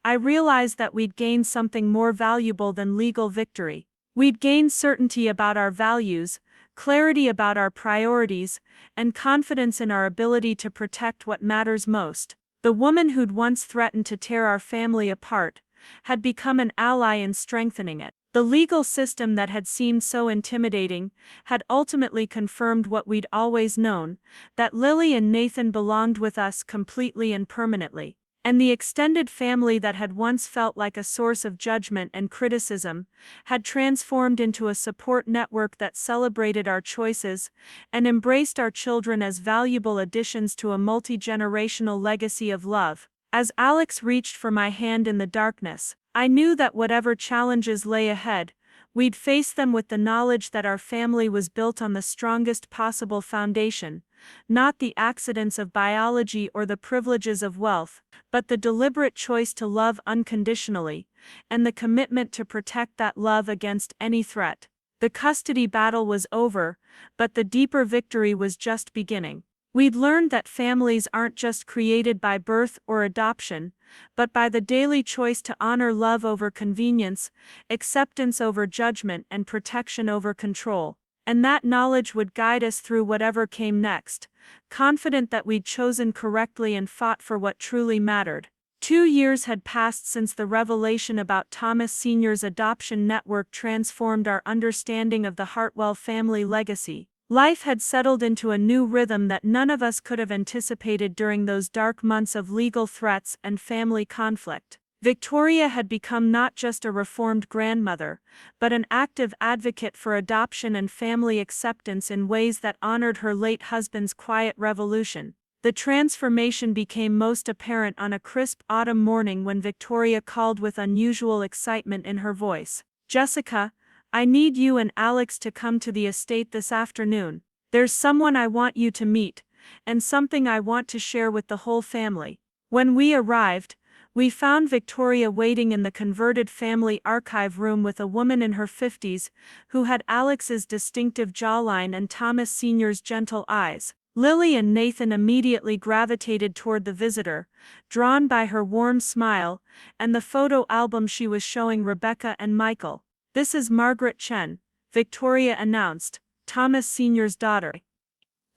I realized that we'd gained something more valuable than legal victory. We'd gained certainty about our values, clarity about our priorities, and confidence in our ability to protect what matters most. The woman who'd once threatened to tear our family apart had become an ally in strengthening it. The legal system that had seemed so intimidating had ultimately confirmed what we'd always known, that Lily and Nathan belonged with us completely and permanently. And the extended family that had once felt like a source of judgment and criticism had transformed into a support network that celebrated our choices and embraced our children as valuable additions to a multi-generational legacy of love. As Alex reached for my hand in the darkness, I knew that whatever challenges lay ahead, we'd face them with the knowledge that our family was built on the strongest possible foundation, not the accidents of biology or the privileges of wealth, but the deliberate choice to love unconditionally, and the commitment to protect that love against any threat. The custody battle was over, but the deeper victory was just beginning. We'd learned that families aren't just created by birth or adoption, but by the daily choice to honor love over convenience, acceptance over judgment, and protection over control. And that knowledge would guide us through whatever came next, confident that we'd chosen correctly and fought for what truly mattered. 2 years had passed since the revelation about Thomas Sr.'s adoption network transformed our understanding of the Hartwell family legacy. Life had settled into a new rhythm that none of us could have anticipated during those dark months of legal threats and family conflict. Victoria had become not just a reformed grandmother, but an active advocate for adoption and family acceptance in ways that honored her late husband's quiet revolution. The transformation became most apparent on a crisp autumn morning when Victoria called with unusual excitement in her voice. "Jessica, I need you and Alex to come to the estate this afternoon. There's someone I want you to meet, and something I want to share with the whole family." When we arrived, we found Victoria waiting in the converted family archive room with a woman in her 50s, who had Alex's distinctive jawline and Thomas Sr.'s gentle eyes. Lily and Nathan immediately gravitated toward the visitor, drawn by her warm smile and the photo album she was showing Rebecca and Michael. "This is Margaret Chen," Victoria announced, Thomas Sr.'s daughter.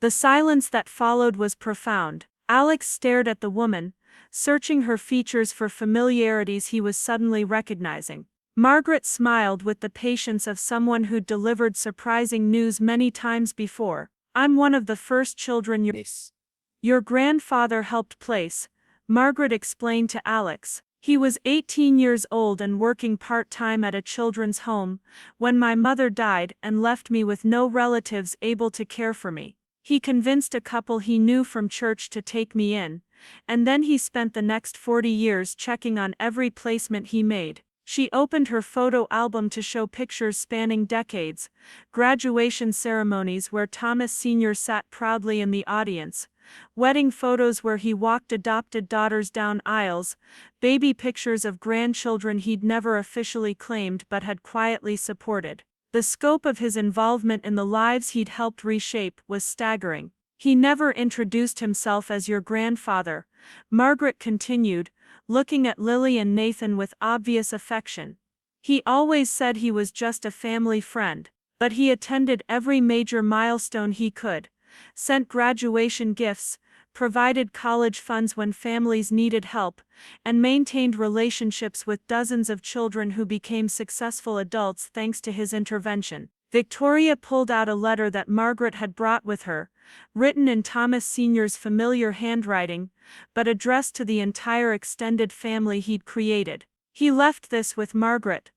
The silence that followed was profound. Alex stared at the woman, searching her features for familiarities he was suddenly recognizing. Margaret smiled with the patience of someone who'd delivered surprising news many times before. "I'm one of the first children your grandfather helped place," Margaret explained to Alex. "He was 18 years old and working part-time at a children's home when my mother died and left me with no relatives able to care for me. He convinced a couple he knew from church to take me in, and then he spent the next 40 years checking on every placement he made." She opened her photo album to show pictures spanning decades, graduation ceremonies where Thomas Sr. sat proudly in the audience, wedding photos where he walked adopted daughters down aisles, baby pictures of grandchildren he'd never officially claimed but had quietly supported. The scope of his involvement in the lives he'd helped reshape was staggering. "He never introduced himself as your grandfather," Margaret continued, looking at Lily and Nathan with obvious affection. "He always said he was just a family friend, but he attended every major milestone he could, sent graduation gifts, provided college funds when families needed help, and maintained relationships with dozens of children who became successful adults thanks to his intervention." Victoria pulled out a letter that Margaret had brought with her, written in Thomas Sr.'s familiar handwriting, but addressed to the entire extended family he'd created. He left this with Margaret,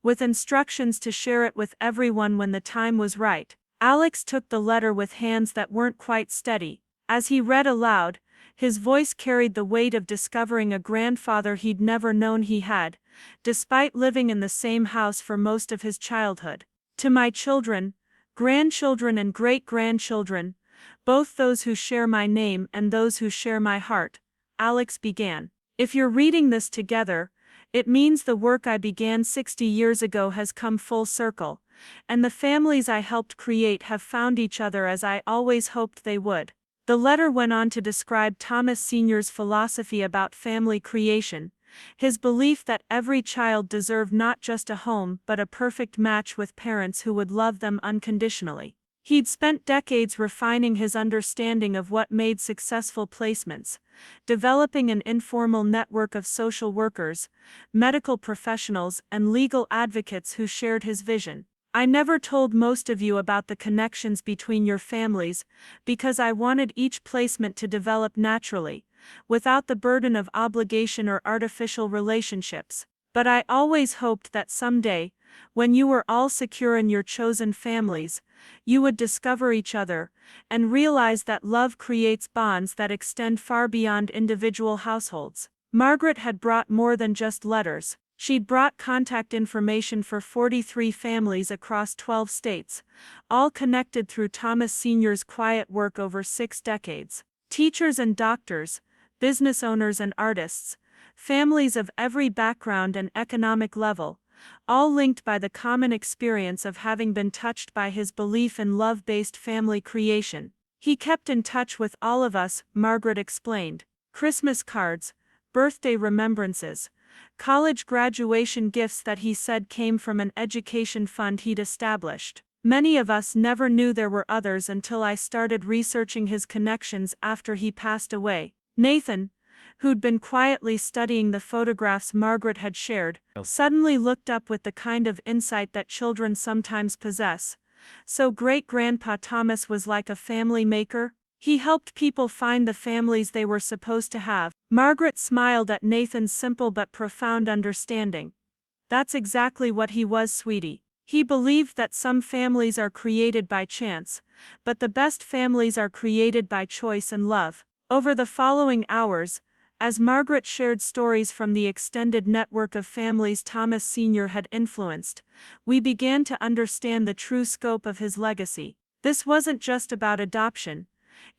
with instructions to share it with everyone when the time was right. Alex took the letter with hands that weren't quite steady. As he read aloud, his voice carried the weight of discovering a grandfather he'd never known he had, despite living in the same house for most of his childhood. "To my children, grandchildren and great-grandchildren, both those who share my name and those who share my heart," Alex began. "If you're reading this together, it means the work I began 60 years ago has come full circle, and the families I helped create have found each other as I always hoped they would." The letter went on to describe Thomas Sr.'s philosophy about family creation, his belief that every child deserved not just a home but a perfect match with parents who would love them unconditionally. He'd spent decades refining his understanding of what made successful placements, developing an informal network of social workers, medical professionals, and legal advocates who shared his vision. "I never told most of you about the connections between your families because I wanted each placement to develop naturally, without the burden of obligation or artificial relationships. But I always hoped that someday, when you were all secure in your chosen families, you would discover each other, and realize that love creates bonds that extend far beyond individual households." Margaret had brought more than just letters. She'd brought contact information for 43 families across 12 states, all connected through Thomas Sr.'s quiet work over 6 decades. Teachers and doctors, business owners and artists, families of every background and economic level, all linked by the common experience of having been touched by his belief in love-based family creation. "He kept in touch with all of us," Margaret explained. "Christmas cards, birthday remembrances, college graduation gifts that he said came from an education fund he'd established. Many of us never knew there were others until I started researching his connections after he passed away." Nathan, who'd been quietly studying the photographs Margaret had shared, suddenly looked up with the kind of insight that children sometimes possess. "So great-grandpa Thomas was like a family maker? He helped people find the families they were supposed to have." Margaret smiled at Nathan's simple but profound understanding. "That's exactly what he was, sweetie. He believed that some families are created by chance, but the best families are created by choice and love." Over the following hours, as Margaret shared stories from the extended network of families Thomas Sr. had influenced, we began to understand the true scope of his legacy. This wasn't just about adoption.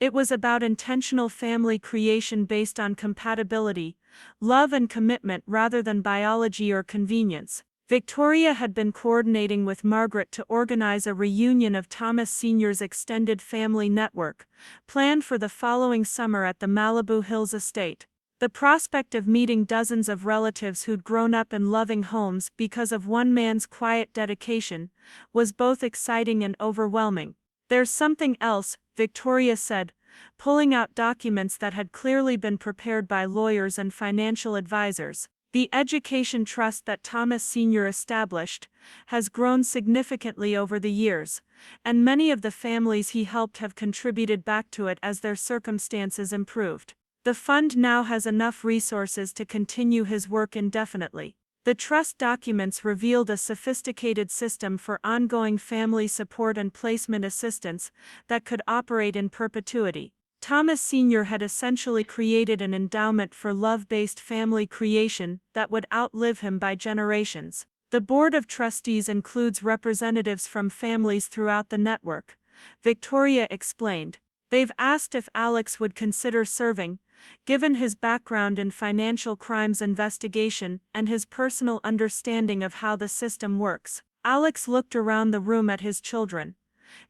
It was about intentional family creation based on compatibility, love and commitment rather than biology or convenience. Victoria had been coordinating with Margaret to organize a reunion of Thomas Sr.'s extended family network, planned for the following summer at the Malibu Hills estate. The prospect of meeting dozens of relatives who'd grown up in loving homes because of one man's quiet dedication was both exciting and overwhelming. "There's something else," Victoria said, pulling out documents that had clearly been prepared by lawyers and financial advisors. "The education trust that Thomas Sr. established has grown significantly over the years, and many of the families he helped have contributed back to it as their circumstances improved. The fund now has enough resources to continue his work indefinitely." The trust documents revealed a sophisticated system for ongoing family support and placement assistance that could operate in perpetuity. Thomas Sr. had essentially created an endowment for love-based family creation that would outlive him by generations. "The board of trustees includes representatives from families throughout the network," Victoria explained. "They've asked if Alex would consider serving, given his background in financial crimes investigation and his personal understanding of how the system works." Alex looked around the room at his children,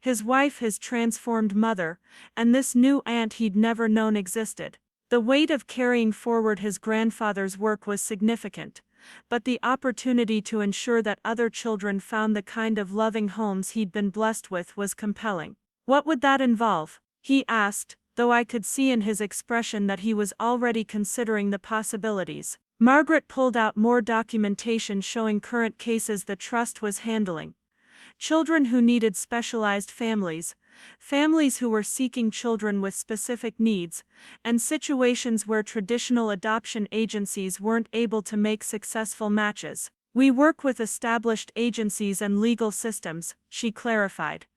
his wife, his transformed mother, and this new aunt he'd never known existed. The weight of carrying forward his grandfather's work was significant, but the opportunity to ensure that other children found the kind of loving homes he'd been blessed with was compelling. "What would that involve?" he asked, though I could see in his expression that he was already considering the possibilities. Margaret pulled out more documentation showing current cases the trust was handling. Children who needed specialized families, families who were seeking children with specific needs, and situations where traditional adoption agencies weren't able to make successful matches. "We work with established agencies and legal systems," she clarified,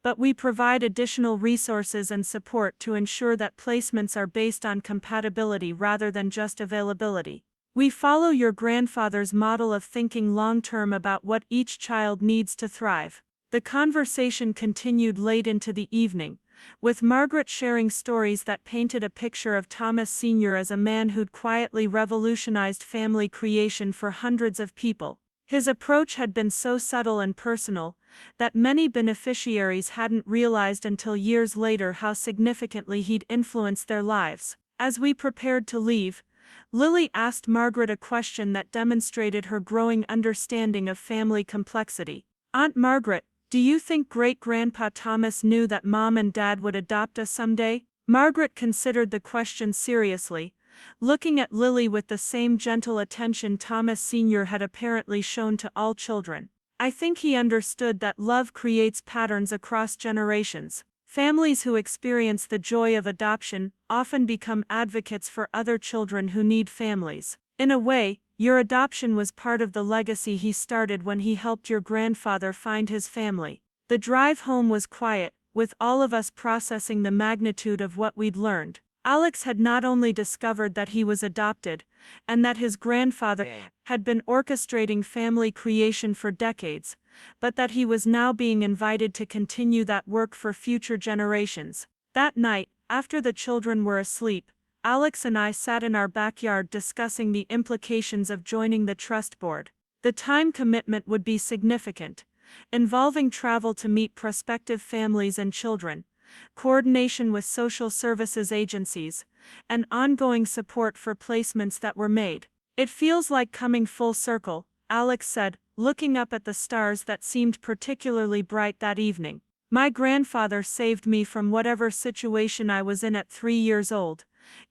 "but we provide additional resources and support to ensure that placements are based on compatibility rather than just availability. We follow your grandfather's model of thinking long-term about what each child needs to thrive." The conversation continued late into the evening, with Margaret sharing stories that painted a picture of Thomas Sr. as a man who'd quietly revolutionized family creation for hundreds of people. His approach had been so subtle and personal that many beneficiaries hadn't realized until years later how significantly he'd influenced their lives. As we prepared to leave, Lily asked Margaret a question that demonstrated her growing understanding of family complexity. "Aunt Margaret, do you think great-grandpa Thomas knew that Mom and Dad would adopt us someday?" Margaret considered the question seriously, looking at Lily with the same gentle attention Thomas Sr. had apparently shown to all children. "I think he understood that love creates patterns across generations. Families who experience the joy of adoption often become advocates for other children who need families. In a way, your adoption was part of the legacy he started when he helped your grandfather find his family." The drive home was quiet, with all of us processing the magnitude of what we'd learned. Alex had not only discovered that he was adopted, and that his grandfather had been orchestrating family creation for decades, but that he was now being invited to continue that work for future generations. That night, after the children were asleep, Alex and I sat in our backyard discussing the implications of joining the trust board. The time commitment would be significant, involving travel to meet prospective families and children, coordination with social services agencies, and ongoing support for placements that were made. "It feels like coming full circle," Alex said, looking up at the stars that seemed particularly bright that evening. "My grandfather saved me from whatever situation I was in at 3 years old,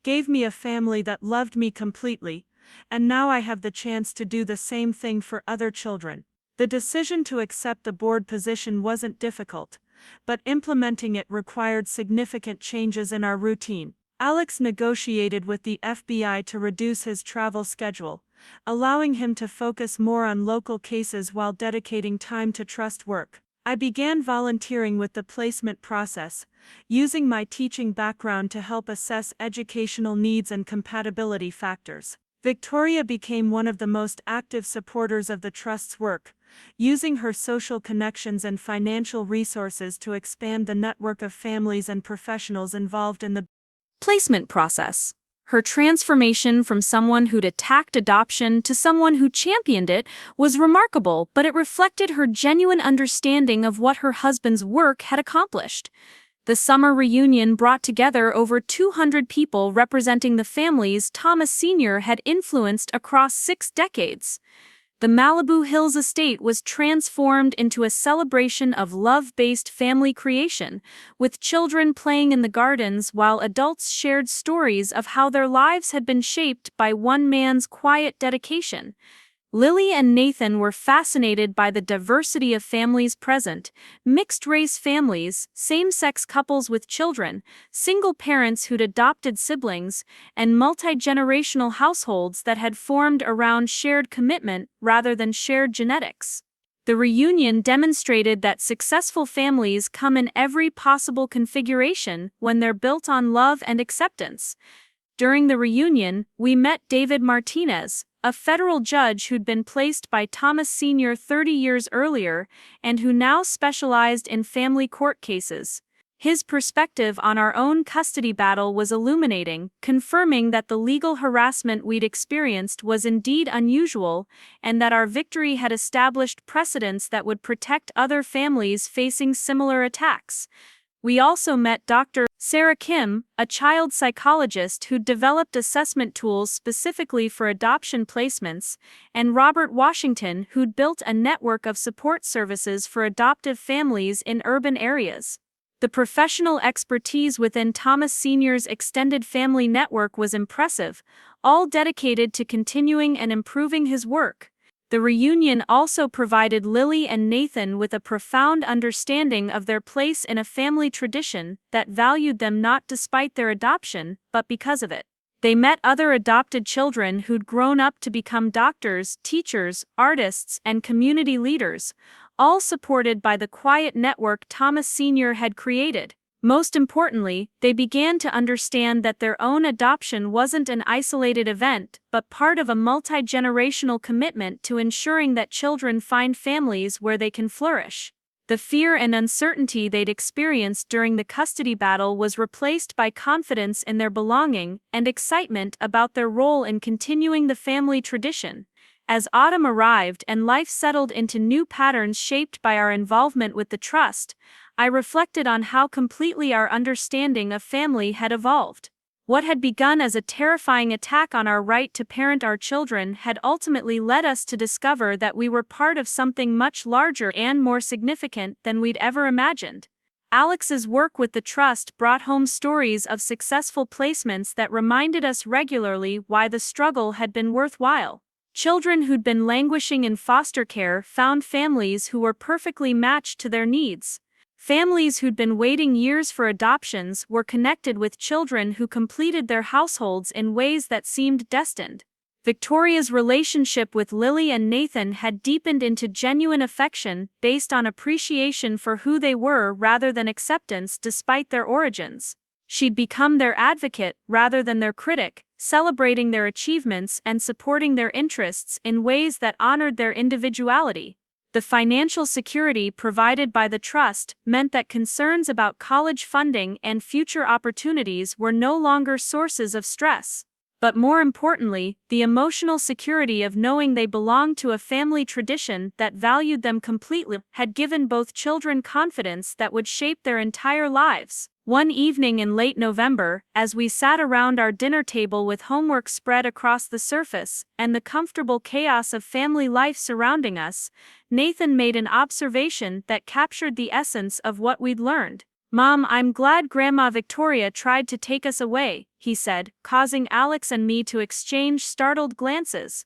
gave me a family that loved me completely, and now I have the chance to do the same thing for other children." The decision to accept the board position wasn't difficult, but implementing it required significant changes in our routine. Alex negotiated with the FBI to reduce his travel schedule, allowing him to focus more on local cases while dedicating time to trust work. I began volunteering with the placement process, using my teaching background to help assess educational needs and compatibility factors. Victoria became one of the most active supporters of the Trust's work, using her social connections and financial resources to expand the network of families and professionals involved in the placement process. Her transformation from someone who'd attacked adoption to someone who championed it was remarkable, but it reflected her genuine understanding of what her husband's work had accomplished. The summer reunion brought together over 200 people representing the families Thomas Sr. had influenced across 6 decades. The Malibu Hills estate was transformed into a celebration of love-based family creation, with children playing in the gardens while adults shared stories of how their lives had been shaped by one man's quiet dedication. Lily and Nathan were fascinated by the diversity of families present: mixed-race families, same-sex couples with children, single parents who'd adopted siblings, and multi-generational households that had formed around shared commitment rather than shared genetics. The reunion demonstrated that successful families come in every possible configuration when they're built on love and acceptance. During the reunion, we met David Martinez, a federal judge who'd been placed by Thomas Sr. 30 years earlier and who now specialized in family court cases. His perspective on our own custody battle was illuminating, confirming that the legal harassment we'd experienced was indeed unusual and that our victory had established precedents that would protect other families facing similar attacks. We also met Dr. Sarah Kim, a child psychologist who developed assessment tools specifically for adoption placements, and Robert Washington, who'd built a network of support services for adoptive families in urban areas. The professional expertise within Thomas Sr.'s extended family network was impressive, all dedicated to continuing and improving his work. The reunion also provided Lily and Nathan with a profound understanding of their place in a family tradition that valued them not despite their adoption, but because of it. They met other adopted children who'd grown up to become doctors, teachers, artists, and community leaders, all supported by the quiet network Thomas Sr. had created. Most importantly, they began to understand that their own adoption wasn't an isolated event, but part of a multi-generational commitment to ensuring that children find families where they can flourish. The fear and uncertainty they'd experienced during the custody battle was replaced by confidence in their belonging and excitement about their role in continuing the family tradition. As autumn arrived and life settled into new patterns shaped by our involvement with the trust, I reflected on how completely our understanding of family had evolved. What had begun as a terrifying attack on our right to parent our children had ultimately led us to discover that we were part of something much larger and more significant than we'd ever imagined. Alex's work with the trust brought home stories of successful placements that reminded us regularly why the struggle had been worthwhile. Children who'd been languishing in foster care found families who were perfectly matched to their needs. Families who'd been waiting years for adoptions were connected with children who completed their households in ways that seemed destined. Victoria's relationship with Lily and Nathan had deepened into genuine affection based on appreciation for who they were rather than acceptance despite their origins. She'd become their advocate rather than their critic, celebrating their achievements and supporting their interests in ways that honored their individuality. The financial security provided by the trust meant that concerns about college funding and future opportunities were no longer sources of stress. But more importantly, the emotional security of knowing they belonged to a family tradition that valued them completely had given both children confidence that would shape their entire lives. One evening in late November, as we sat around our dinner table with homework spread across the surface and the comfortable chaos of family life surrounding us, Nathan made an observation that captured the essence of what we'd learned. "Mom, I'm glad Grandma Victoria tried to take us away," he said, causing Alex and me to exchange startled glances.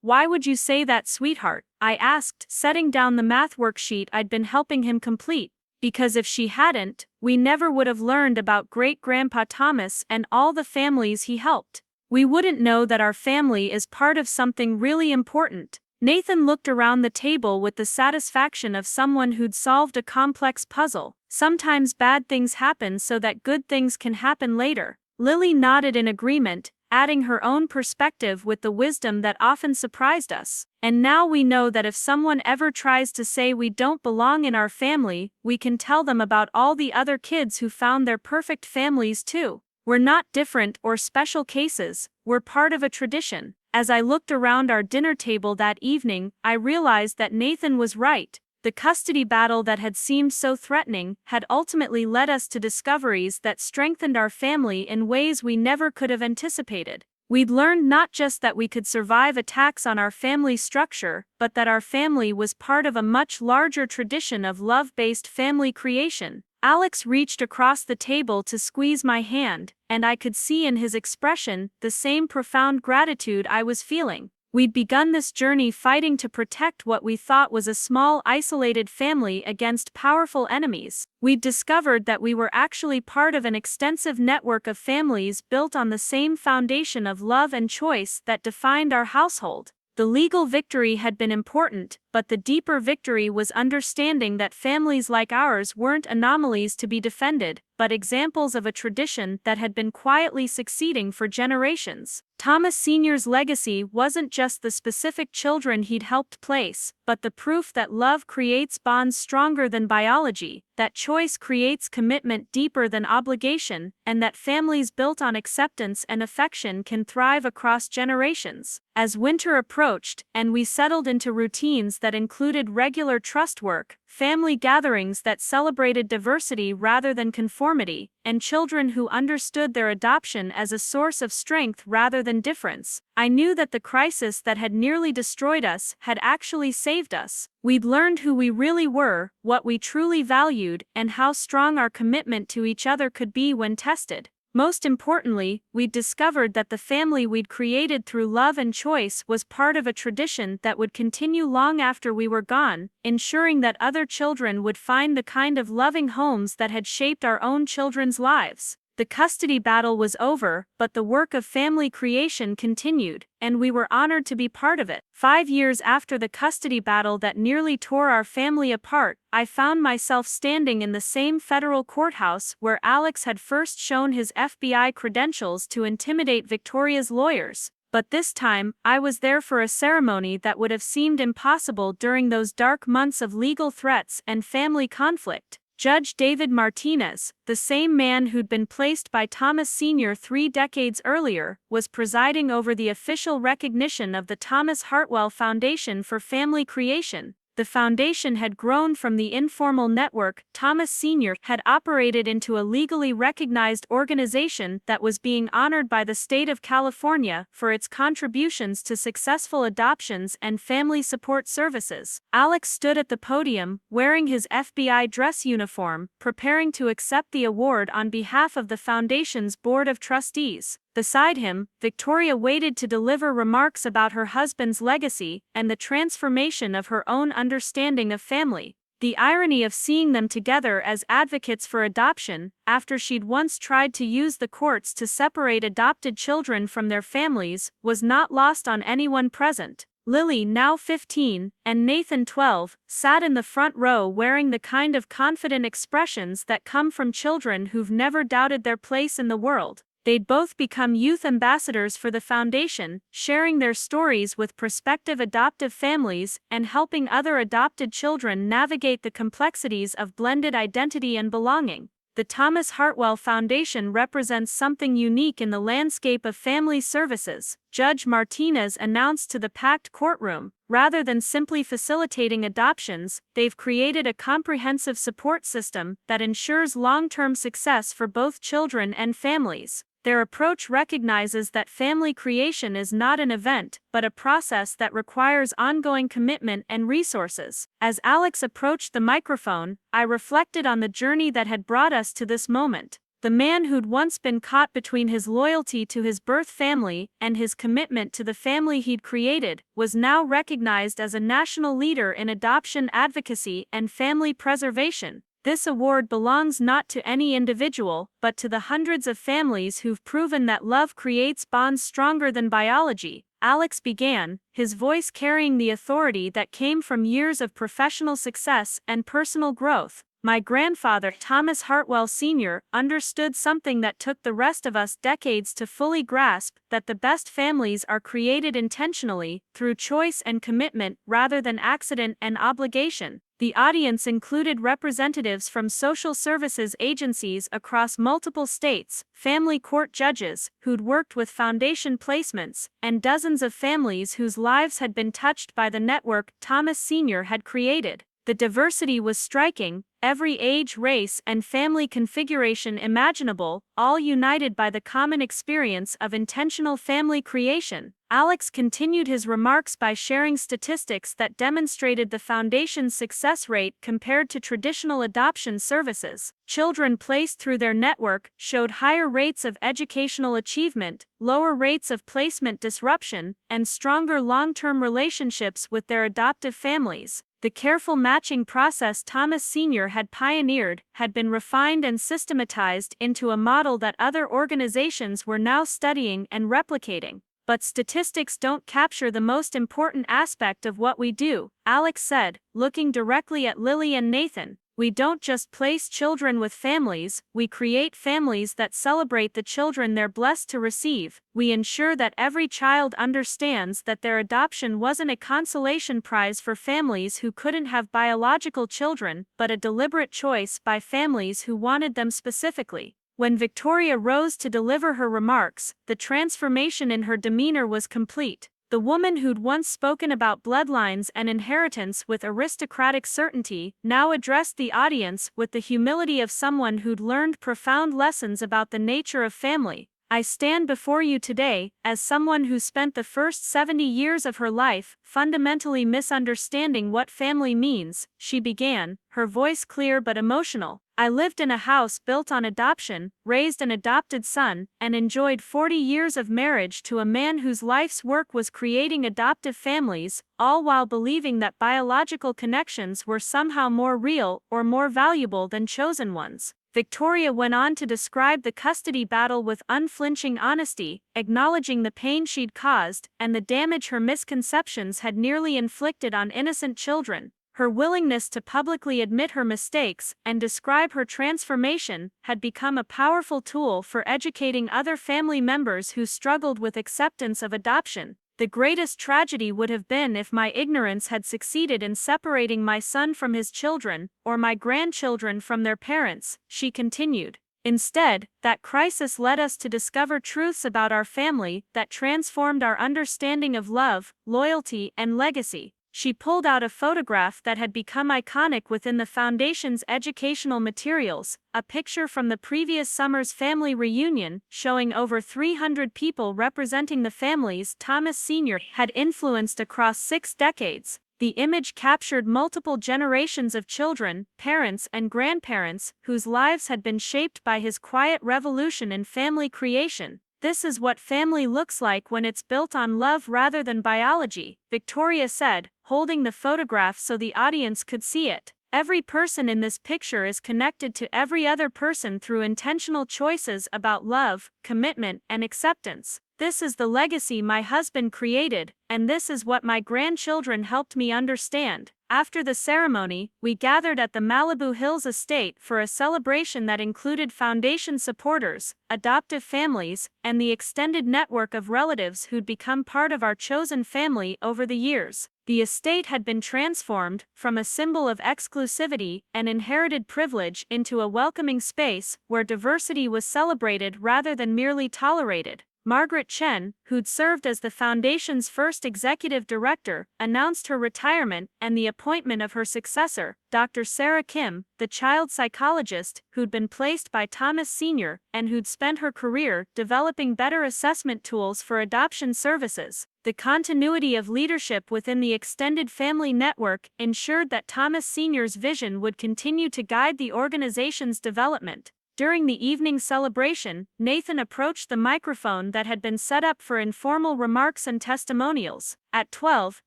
"Why would you say that, sweetheart?" I asked, setting down the math worksheet I'd been helping him complete. "Because if she hadn't, we never would have learned about Great-Grandpa Thomas and all the families he helped. We wouldn't know that our family is part of something really important." Nathan looked around the table with the satisfaction of someone who'd solved a complex puzzle. "Sometimes bad things happen so that good things can happen later." Lily nodded in agreement, adding her own perspective with the wisdom that often surprised us. "And now we know that if someone ever tries to say we don't belong in our family, we can tell them about all the other kids who found their perfect families too. We're not different or special cases, we're part of a tradition. As I looked around our dinner table that evening, I realized that Nathan was right. The custody battle that had seemed so threatening had ultimately led us to discoveries that strengthened our family in ways we never could have anticipated. We'd learned not just that we could survive attacks on our family structure, but that our family was part of a much larger tradition of love-based family creation. Alex reached across the table to squeeze my hand, and I could see in his expression the same profound gratitude I was feeling. We'd begun this journey fighting to protect what we thought was a small, isolated family against powerful enemies. We'd discovered that we were actually part of an extensive network of families built on the same foundation of love and choice that defined our household. The legal victory had been important, but the deeper victory was understanding that families like ours weren't anomalies to be defended, but examples of a tradition that had been quietly succeeding for generations. Thomas Sr.'s legacy wasn't just the specific children he'd helped place, but the proof that love creates bonds stronger than biology, that choice creates commitment deeper than obligation, and that families built on acceptance and affection can thrive across generations. As winter approached, and we settled into routines that included regular trust work, family gatherings that celebrated diversity rather than conformity, and children who understood their adoption as a source of strength rather than difference, I knew that the crisis that had nearly destroyed us had actually saved us. We'd learned who we really were, what we truly valued, and how strong our commitment to each other could be when tested. Most importantly, we'd discovered that the family we'd created through love and choice was part of a tradition that would continue long after we were gone, ensuring that other children would find the kind of loving homes that had shaped our own children's lives. The custody battle was over, but the work of family creation continued, and we were honored to be part of it. 5 years after the custody battle that nearly tore our family apart, I found myself standing in the same federal courthouse where Alex had first shown his FBI credentials to intimidate Victoria's lawyers. But this time, I was there for a ceremony that would have seemed impossible during those dark months of legal threats and family conflict. Judge David Martinez, the same man who'd been placed by Thomas Sr. 3 decades earlier, was presiding over the official recognition of the Thomas Hartwell Foundation for Family Creation. The foundation had grown from the informal network Thomas Sr. had operated into a legally recognized organization that was being honored by the state of California for its contributions to successful adoptions and family support services. Alex stood at the podium, wearing his FBI dress uniform, preparing to accept the award on behalf of the foundation's board of trustees. Beside him, Victoria waited to deliver remarks about her husband's legacy and the transformation of her own understanding of family. The irony of seeing them together as advocates for adoption, after she'd once tried to use the courts to separate adopted children from their families, was not lost on anyone present. Lily, now 15, and Nathan, 12, sat in the front row wearing the kind of confident expressions that come from children who've never doubted their place in the world. They'd both become youth ambassadors for the foundation, sharing their stories with prospective adoptive families and helping other adopted children navigate the complexities of blended identity and belonging. The Thomas Hartwell Foundation represents something unique in the landscape of family services, Judge Martinez announced to the packed courtroom. Rather than simply facilitating adoptions, they've created a comprehensive support system that ensures long-term success for both children and families. Their approach recognizes that family creation is not an event, but a process that requires ongoing commitment and resources. As Alex approached the microphone, I reflected on the journey that had brought us to this moment. The man who'd once been caught between his loyalty to his birth family and his commitment to the family he'd created was now recognized as a national leader in adoption advocacy and family preservation. This award belongs not to any individual, but to the hundreds of families who've proven that love creates bonds stronger than biology. Alex began, his voice carrying the authority that came from years of professional success and personal growth. My grandfather, Thomas Hartwell Sr., understood something that took the rest of us decades to fully grasp, that the best families are created intentionally, through choice and commitment rather than accident and obligation. The audience included representatives from social services agencies across multiple states, family court judges who'd worked with foundation placements, and dozens of families whose lives had been touched by the network Thomas Sr. had created. The diversity was striking, every age, race, and family configuration imaginable, all united by the common experience of intentional family creation. Alex continued his remarks by sharing statistics that demonstrated the foundation's success rate compared to traditional adoption services. Children placed through their network showed higher rates of educational achievement, lower rates of placement disruption, and stronger long-term relationships with their adoptive families. The careful matching process Thomas Sr. had pioneered had been refined and systematized into a model that other organizations were now studying and replicating. But statistics don't capture the most important aspect of what we do, Alex said, looking directly at Lily and Nathan. We don't just place children with families, we create families that celebrate the children they're blessed to receive. We ensure that every child understands that their adoption wasn't a consolation prize for families who couldn't have biological children, but a deliberate choice by families who wanted them specifically. When Victoria rose to deliver her remarks, the transformation in her demeanor was complete. The woman who'd once spoken about bloodlines and inheritance with aristocratic certainty now addressed the audience with the humility of someone who'd learned profound lessons about the nature of family. I stand before you today as someone who spent the first 70 years of her life fundamentally misunderstanding what family means, she began, her voice clear but emotional. I lived in a house built on adoption, raised an adopted son, and enjoyed 40 years of marriage to a man whose life's work was creating adoptive families, all while believing that biological connections were somehow more real or more valuable than chosen ones. Victoria went on to describe the custody battle with unflinching honesty, acknowledging the pain she'd caused and the damage her misconceptions had nearly inflicted on innocent children. Her willingness to publicly admit her mistakes and describe her transformation had become a powerful tool for educating other family members who struggled with acceptance of adoption. The greatest tragedy would have been if my ignorance had succeeded in separating my son from his children, or my grandchildren from their parents, she continued. Instead, that crisis led us to discover truths about our family that transformed our understanding of love, loyalty, and legacy. She pulled out a photograph that had become iconic within the Foundation's educational materials, a picture from the previous summer's family reunion showing over 300 people representing the families Thomas Sr. had influenced across 6 decades. The image captured multiple generations of children, parents, and grandparents whose lives had been shaped by his quiet revolution in family creation. This is what family looks like when it's built on love rather than biology, Victoria said, holding the photograph so the audience could see it. Every person in this picture is connected to every other person through intentional choices about love, commitment, and acceptance. This is the legacy my husband created, and this is what my grandchildren helped me understand. After the ceremony, we gathered at the Malibu Hills estate for a celebration that included Foundation supporters, adoptive families, and the extended network of relatives who'd become part of our chosen family over the years. The estate had been transformed from a symbol of exclusivity and inherited privilege into a welcoming space where diversity was celebrated rather than merely tolerated. Margaret Chen, who'd served as the Foundation's first executive director, announced her retirement and the appointment of her successor, Dr. Sarah Kim, the child psychologist who'd been placed by Thomas Sr. and who'd spent her career developing better assessment tools for adoption services. The continuity of leadership within the extended family network ensured that Thomas Sr.'s vision would continue to guide the organization's development. During the evening celebration, Nathan approached the microphone that had been set up for informal remarks and testimonials. At 12,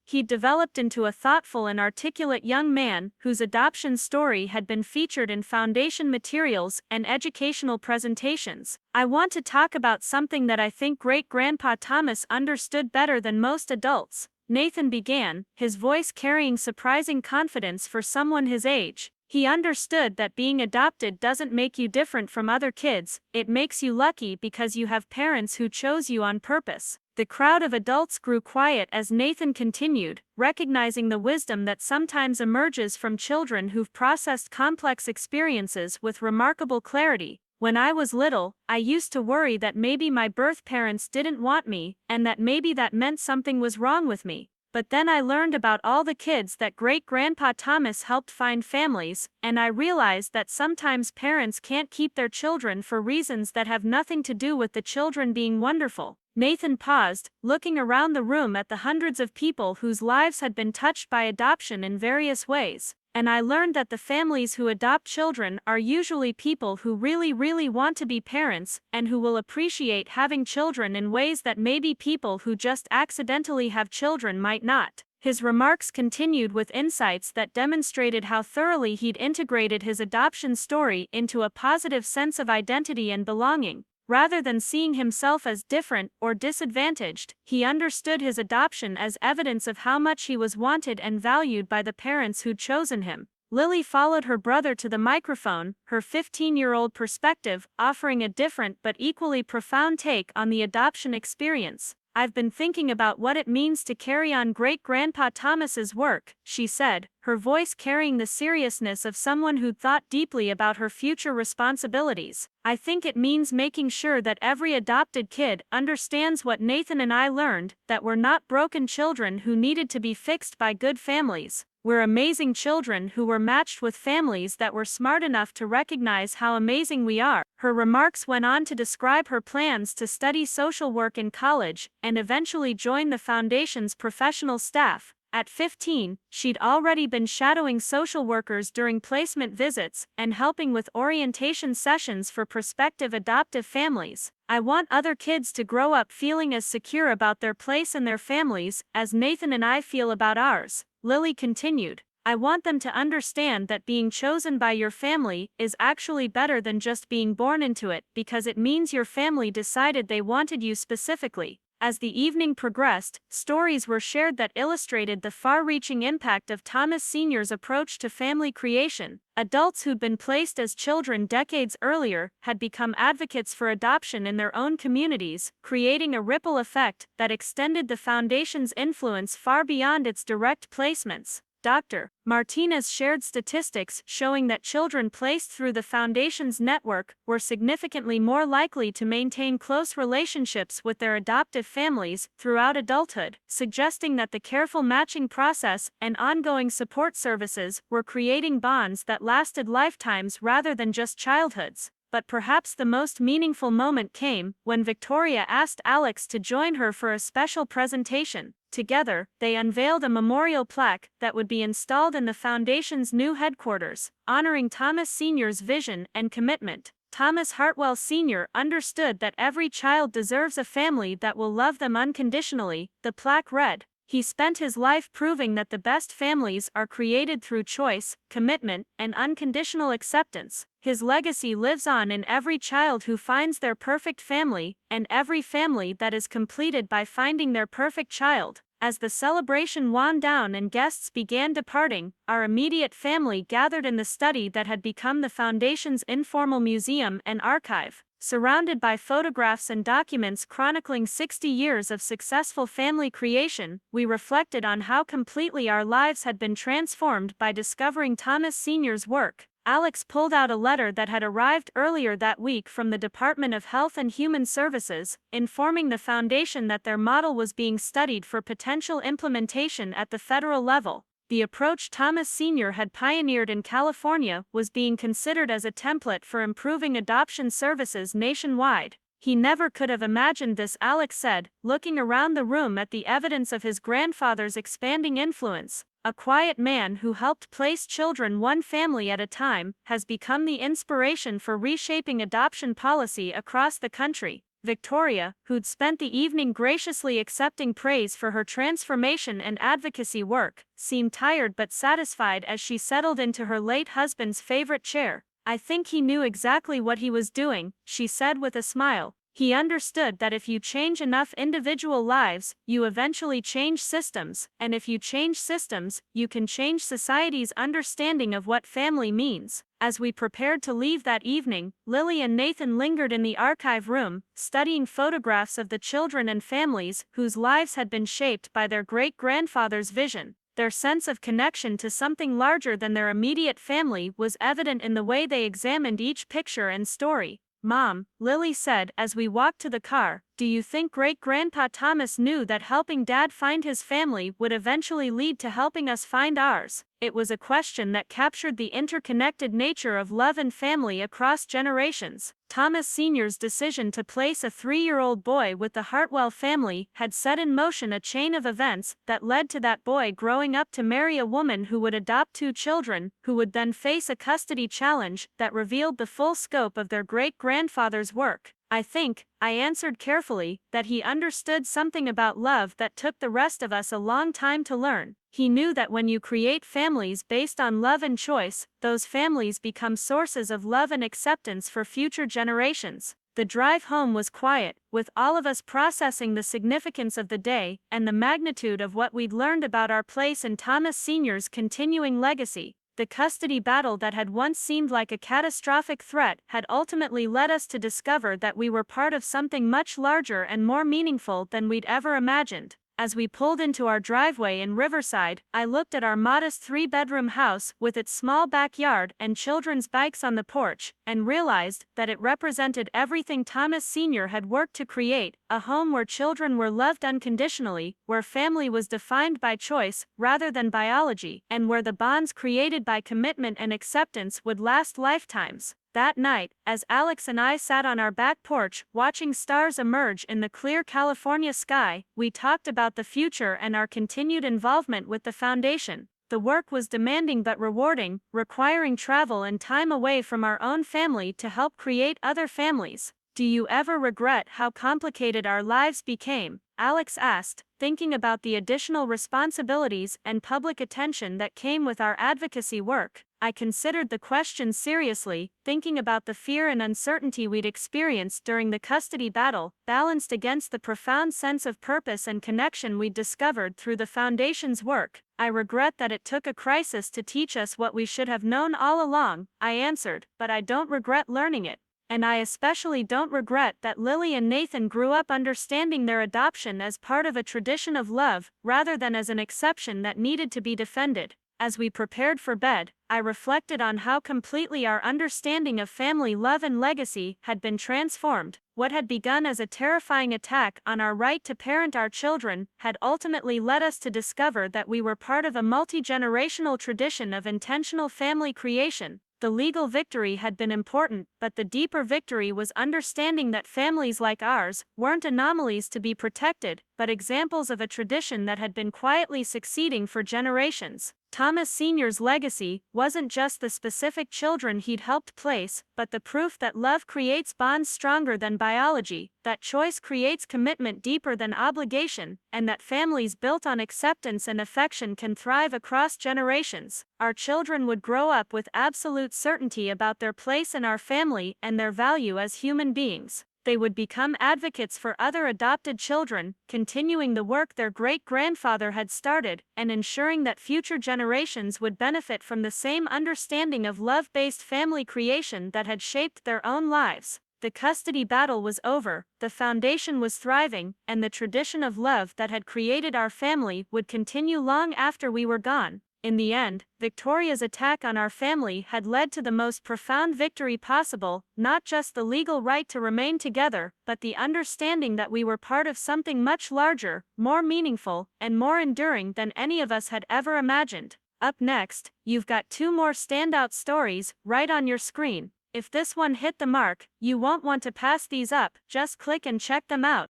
he'd developed into a thoughtful and articulate young man whose adoption story had been featured in Foundation materials and educational presentations. I want to talk about something that I think Great-Grandpa Thomas understood better than most adults, Nathan began, his voice carrying surprising confidence for someone his age. He understood that being adopted doesn't make you different from other kids, it makes you lucky because you have parents who chose you on purpose. The crowd of adults grew quiet as Nathan continued, recognizing the wisdom that sometimes emerges from children who've processed complex experiences with remarkable clarity. When I was little, I used to worry that maybe my birth parents didn't want me, and that maybe that meant something was wrong with me. But then I learned about all the kids that great-grandpa Thomas helped find families, and I realized that sometimes parents can't keep their children for reasons that have nothing to do with the children being wonderful. Nathan paused, looking around the room at the hundreds of people whose lives had been touched by adoption in various ways. And I learned that the families who adopt children are usually people who really want to be parents, and who will appreciate having children in ways that maybe people who just accidentally have children might not. His remarks continued with insights that demonstrated how thoroughly he'd integrated his adoption story into a positive sense of identity and belonging. Rather than seeing himself as different or disadvantaged, he understood his adoption as evidence of how much he was wanted and valued by the parents who'd chosen him. Lily followed her brother to the microphone, her 15-year-old perspective offering a different but equally profound take on the adoption experience. I've been thinking about what it means to carry on great-grandpa Thomas's work, she said, her voice carrying the seriousness of someone who'd thought deeply about her future responsibilities. I think it means making sure that every adopted kid understands what Nathan and I learned, that we're not broken children who needed to be fixed by good families. We're amazing children who were matched with families that were smart enough to recognize how amazing we are. Her remarks went on to describe her plans to study social work in college and eventually join the foundation's professional staff. At 15, she'd already been shadowing social workers during placement visits and helping with orientation sessions for prospective adoptive families. I want other kids to grow up feeling as secure about their place in their families as Nathan and I feel about ours, Lily continued. I want them to understand that being chosen by your family is actually better than just being born into it, because it means your family decided they wanted you specifically. As the evening progressed, stories were shared that illustrated the far-reaching impact of Thomas Sr.'s approach to family creation. Adults who'd been placed as children decades earlier had become advocates for adoption in their own communities, creating a ripple effect that extended the foundation's influence far beyond its direct placements. Dr. Martinez shared statistics showing that children placed through the foundation's network were significantly more likely to maintain close relationships with their adoptive families throughout adulthood, suggesting that the careful matching process and ongoing support services were creating bonds that lasted lifetimes rather than just childhoods. But perhaps the most meaningful moment came when Victoria asked Alex to join her for a special presentation. Together, they unveiled a memorial plaque that would be installed in the foundation's new headquarters, honoring Thomas Sr.'s vision and commitment. Thomas Hartwell Sr. understood that every child deserves a family that will love them unconditionally, the plaque read. He spent his life proving that the best families are created through choice, commitment, and unconditional acceptance. His legacy lives on in every child who finds their perfect family, and every family that is completed by finding their perfect child. As the celebration wound down and guests began departing, our immediate family gathered in the study that had become the foundation's informal museum and archive. Surrounded by photographs and documents chronicling 60 years of successful family creation, we reflected on how completely our lives had been transformed by discovering Thomas Sr.'s work. Alex pulled out a letter that had arrived earlier that week from the Department of Health and Human Services, informing the foundation that their model was being studied for potential implementation at the federal level. The approach Thomas Sr. had pioneered in California was being considered as a template for improving adoption services nationwide. He never could have imagined this, Alex said, looking around the room at the evidence of his grandfather's expanding influence. A quiet man who helped place children one family at a time has become the inspiration for reshaping adoption policy across the country. Victoria, who'd spent the evening graciously accepting praise for her transformation and advocacy work, seemed tired but satisfied as she settled into her late husband's favorite chair. I think he knew exactly what he was doing, she said with a smile. He understood that if you change enough individual lives, you eventually change systems, and if you change systems, you can change society's understanding of what family means. As we prepared to leave that evening, Lily and Nathan lingered in the archive room, studying photographs of the children and families whose lives had been shaped by their great-grandfather's vision. Their sense of connection to something larger than their immediate family was evident in the way they examined each picture and story. "Mom," Lily said as we walked to the car, "do you think Great-Grandpa Thomas knew that helping Dad find his family would eventually lead to helping us find ours?" It was a question that captured the interconnected nature of love and family across generations. Thomas Sr.'s decision to place a 3-year-old boy with the Hartwell family had set in motion a chain of events that led to that boy growing up to marry a woman who would adopt 2 children, who would then face a custody challenge that revealed the full scope of their great-grandfather's work. "I think," I answered carefully, "that he understood something about love that took the rest of us a long time to learn. He knew that when you create families based on love and choice, those families become sources of love and acceptance for future generations." The drive home was quiet, with all of us processing the significance of the day and the magnitude of what we'd learned about our place in Thomas Sr.'s continuing legacy. The custody battle that had once seemed like a catastrophic threat had ultimately led us to discover that we were part of something much larger and more meaningful than we'd ever imagined. As we pulled into our driveway in Riverside, I looked at our modest 3-bedroom house with its small backyard and children's bikes on the porch, and realized that it represented everything Thomas Sr. had worked to create: a home where children were loved unconditionally, where family was defined by choice rather than biology, and where the bonds created by commitment and acceptance would last lifetimes. That night, as Alex and I sat on our back porch watching stars emerge in the clear California sky, we talked about the future and our continued involvement with the foundation. The work was demanding but rewarding, requiring travel and time away from our own family to help create other families. "Do you ever regret how complicated our lives became?" Alex asked, thinking about the additional responsibilities and public attention that came with our advocacy work. I considered the question seriously, thinking about the fear and uncertainty we'd experienced during the custody battle, balanced against the profound sense of purpose and connection we'd discovered through the Foundation's work. "I regret that it took a crisis to teach us what we should have known all along," I answered, "but I don't regret learning it. And I especially don't regret that Lily and Nathan grew up understanding their adoption as part of a tradition of love, rather than as an exception that needed to be defended." As we prepared for bed, I reflected on how completely our understanding of family love and legacy had been transformed. What had begun as a terrifying attack on our right to parent our children had ultimately led us to discover that we were part of a multi-generational tradition of intentional family creation. The legal victory had been important, but the deeper victory was understanding that families like ours weren't anomalies to be protected, but examples of a tradition that had been quietly succeeding for generations. Thomas Sr.'s legacy wasn't just the specific children he'd helped place, but the proof that love creates bonds stronger than biology, that choice creates commitment deeper than obligation, and that families built on acceptance and affection can thrive across generations. Our children would grow up with absolute certainty about their place in our family and their value as human beings. They would become advocates for other adopted children, continuing the work their great-grandfather had started, and ensuring that future generations would benefit from the same understanding of love-based family creation that had shaped their own lives. The custody battle was over, the foundation was thriving, and the tradition of love that had created our family would continue long after we were gone. In the end, Victoria's attack on our family had led to the most profound victory possible, not just the legal right to remain together, but the understanding that we were part of something much larger, more meaningful, and more enduring than any of us had ever imagined. Up next, you've got 2 more standout stories right on your screen. If this one hit the mark, you won't want to pass these up, just click and check them out.